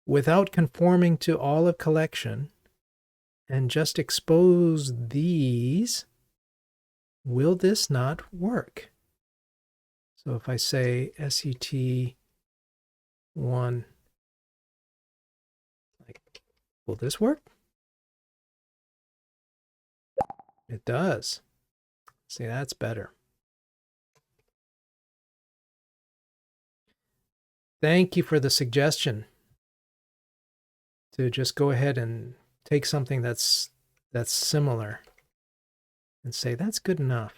Without conforming to all of collection, and just expose these, will this not work? So if I say SET1, like, will this work? It does. See, that's better. Thank you for the suggestion to just go ahead and take something that's similar and say that's good enough.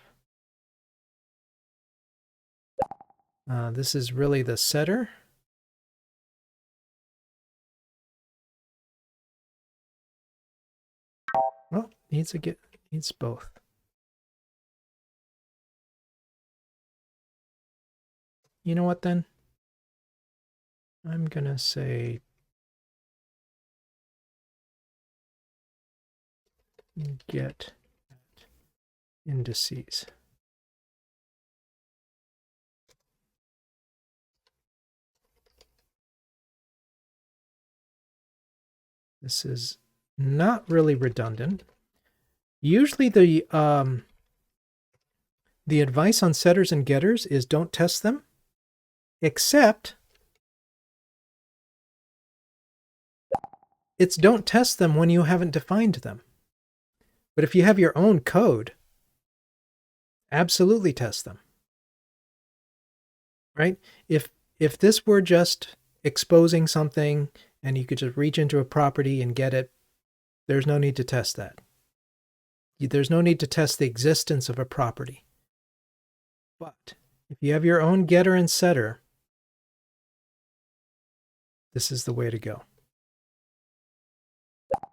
This is really the setter. Well, needs both. You know what then? I'm gonna say get indices. This is not really redundant. Usually the advice on setters and getters is don't test them, except it's don't test them when you haven't defined them. But if you have your own code, absolutely test them. Right? If this were just exposing something and you could just reach into a property and get it, there's no need to test that. There's no need to test the existence of a property. But if you have your own getter and setter, this is the way to go.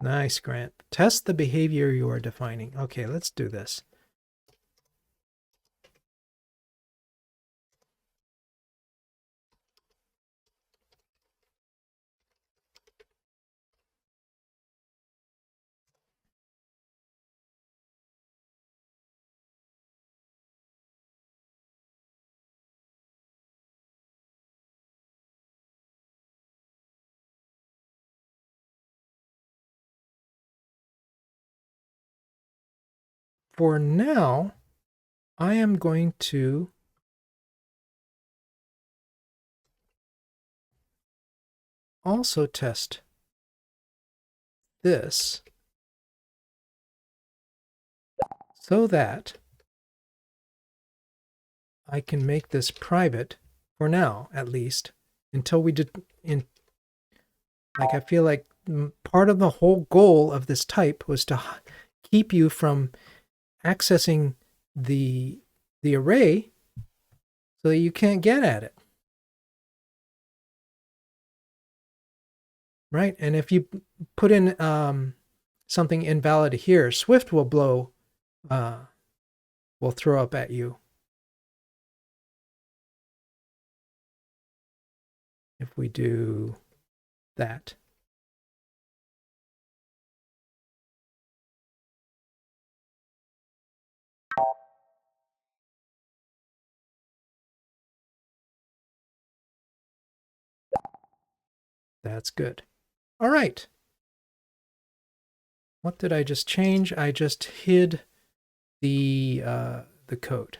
Nice, Grant. Test the behavior you are defining. Okay, let's do this. For now, I am going to also test this so that I can make this private for now, at least, until we like I feel like part of the whole goal of this type was to keep you from accessing the array so that you can't get at it. Right? And if you put in something invalid here, Swift will throw up at you. If we do that. That's good. All right. What did I just change? I just hid the the code.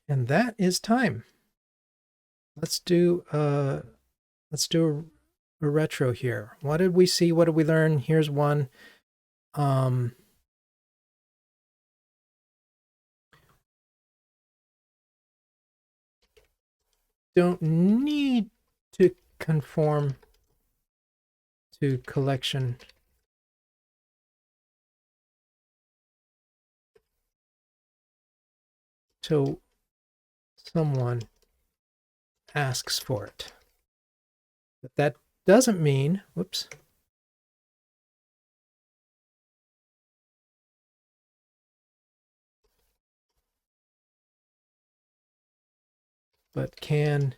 And that is time. Let's do a retro here. What did we see? What did we learn? Here's one. Don't need to conform to collection. So someone asks for it. But that doesn't mean, whoops. But can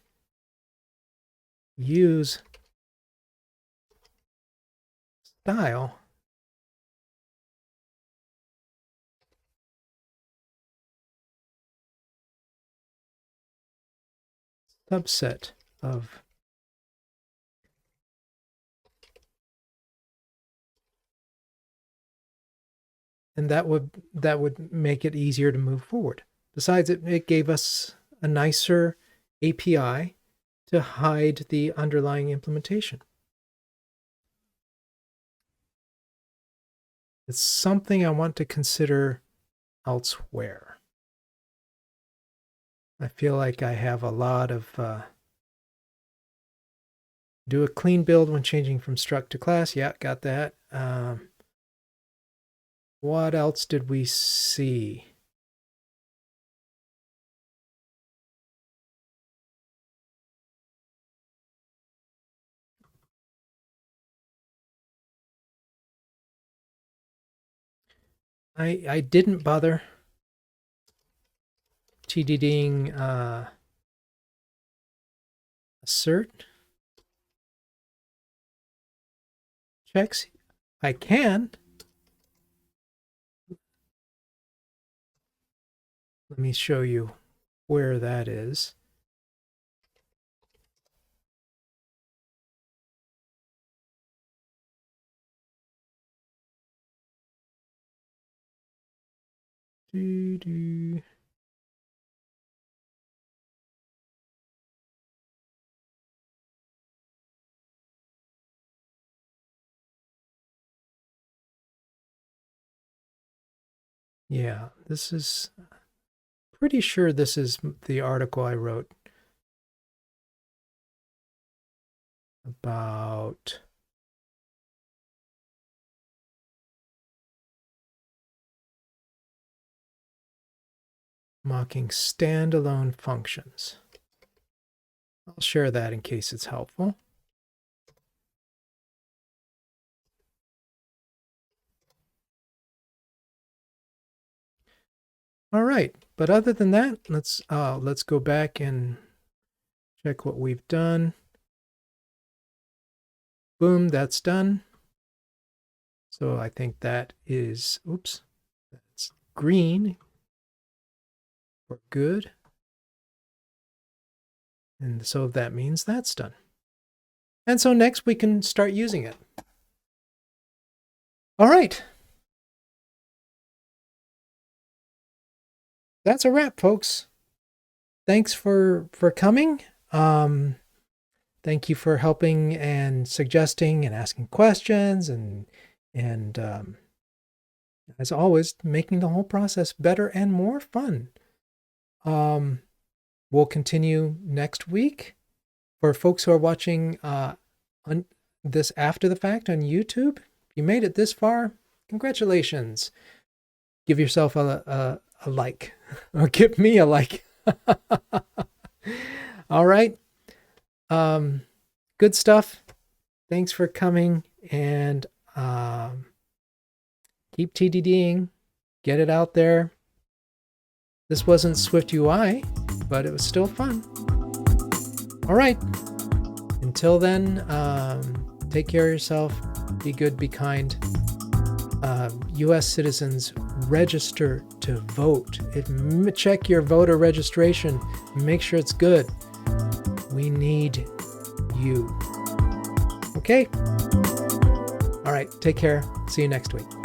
use style subset of and that would make it easier to move forward. Besides, it gave us a nicer API to hide the underlying implementation. It's something I want to consider elsewhere. I feel like I have a lot of do a clean build when changing from struct to class. Yeah, got that. What else did we see? I didn't bother TDDing assert checks. I can. Let me show you where that is. Yeah, this is pretty sure this is the article I wrote about mocking standalone functions. I'll share that in case it's helpful. All right, but other than that, let's go back and check what we've done. Boom, that's done. So I think that is, oops, that's green. We're good. And so that means that's done. And so next we can start using it. All right. That's a wrap, folks. Thanks for coming. Thank you for helping and suggesting and asking questions and as always, making the whole process better and more fun. We'll continue next week. For folks who are watching on this after the fact on YouTube, if you made it this far, congratulations. Give yourself a like, or give me a like. All right. Good stuff. Thanks for coming, and keep TDDing. Get it out there. This wasn't SwiftUI, but it was still fun. All right. Until then, take care of yourself. Be good, be kind. U.S. citizens register to vote. Check your voter registration. Make sure it's good. We need you. Okay? All right, take care. See you next week.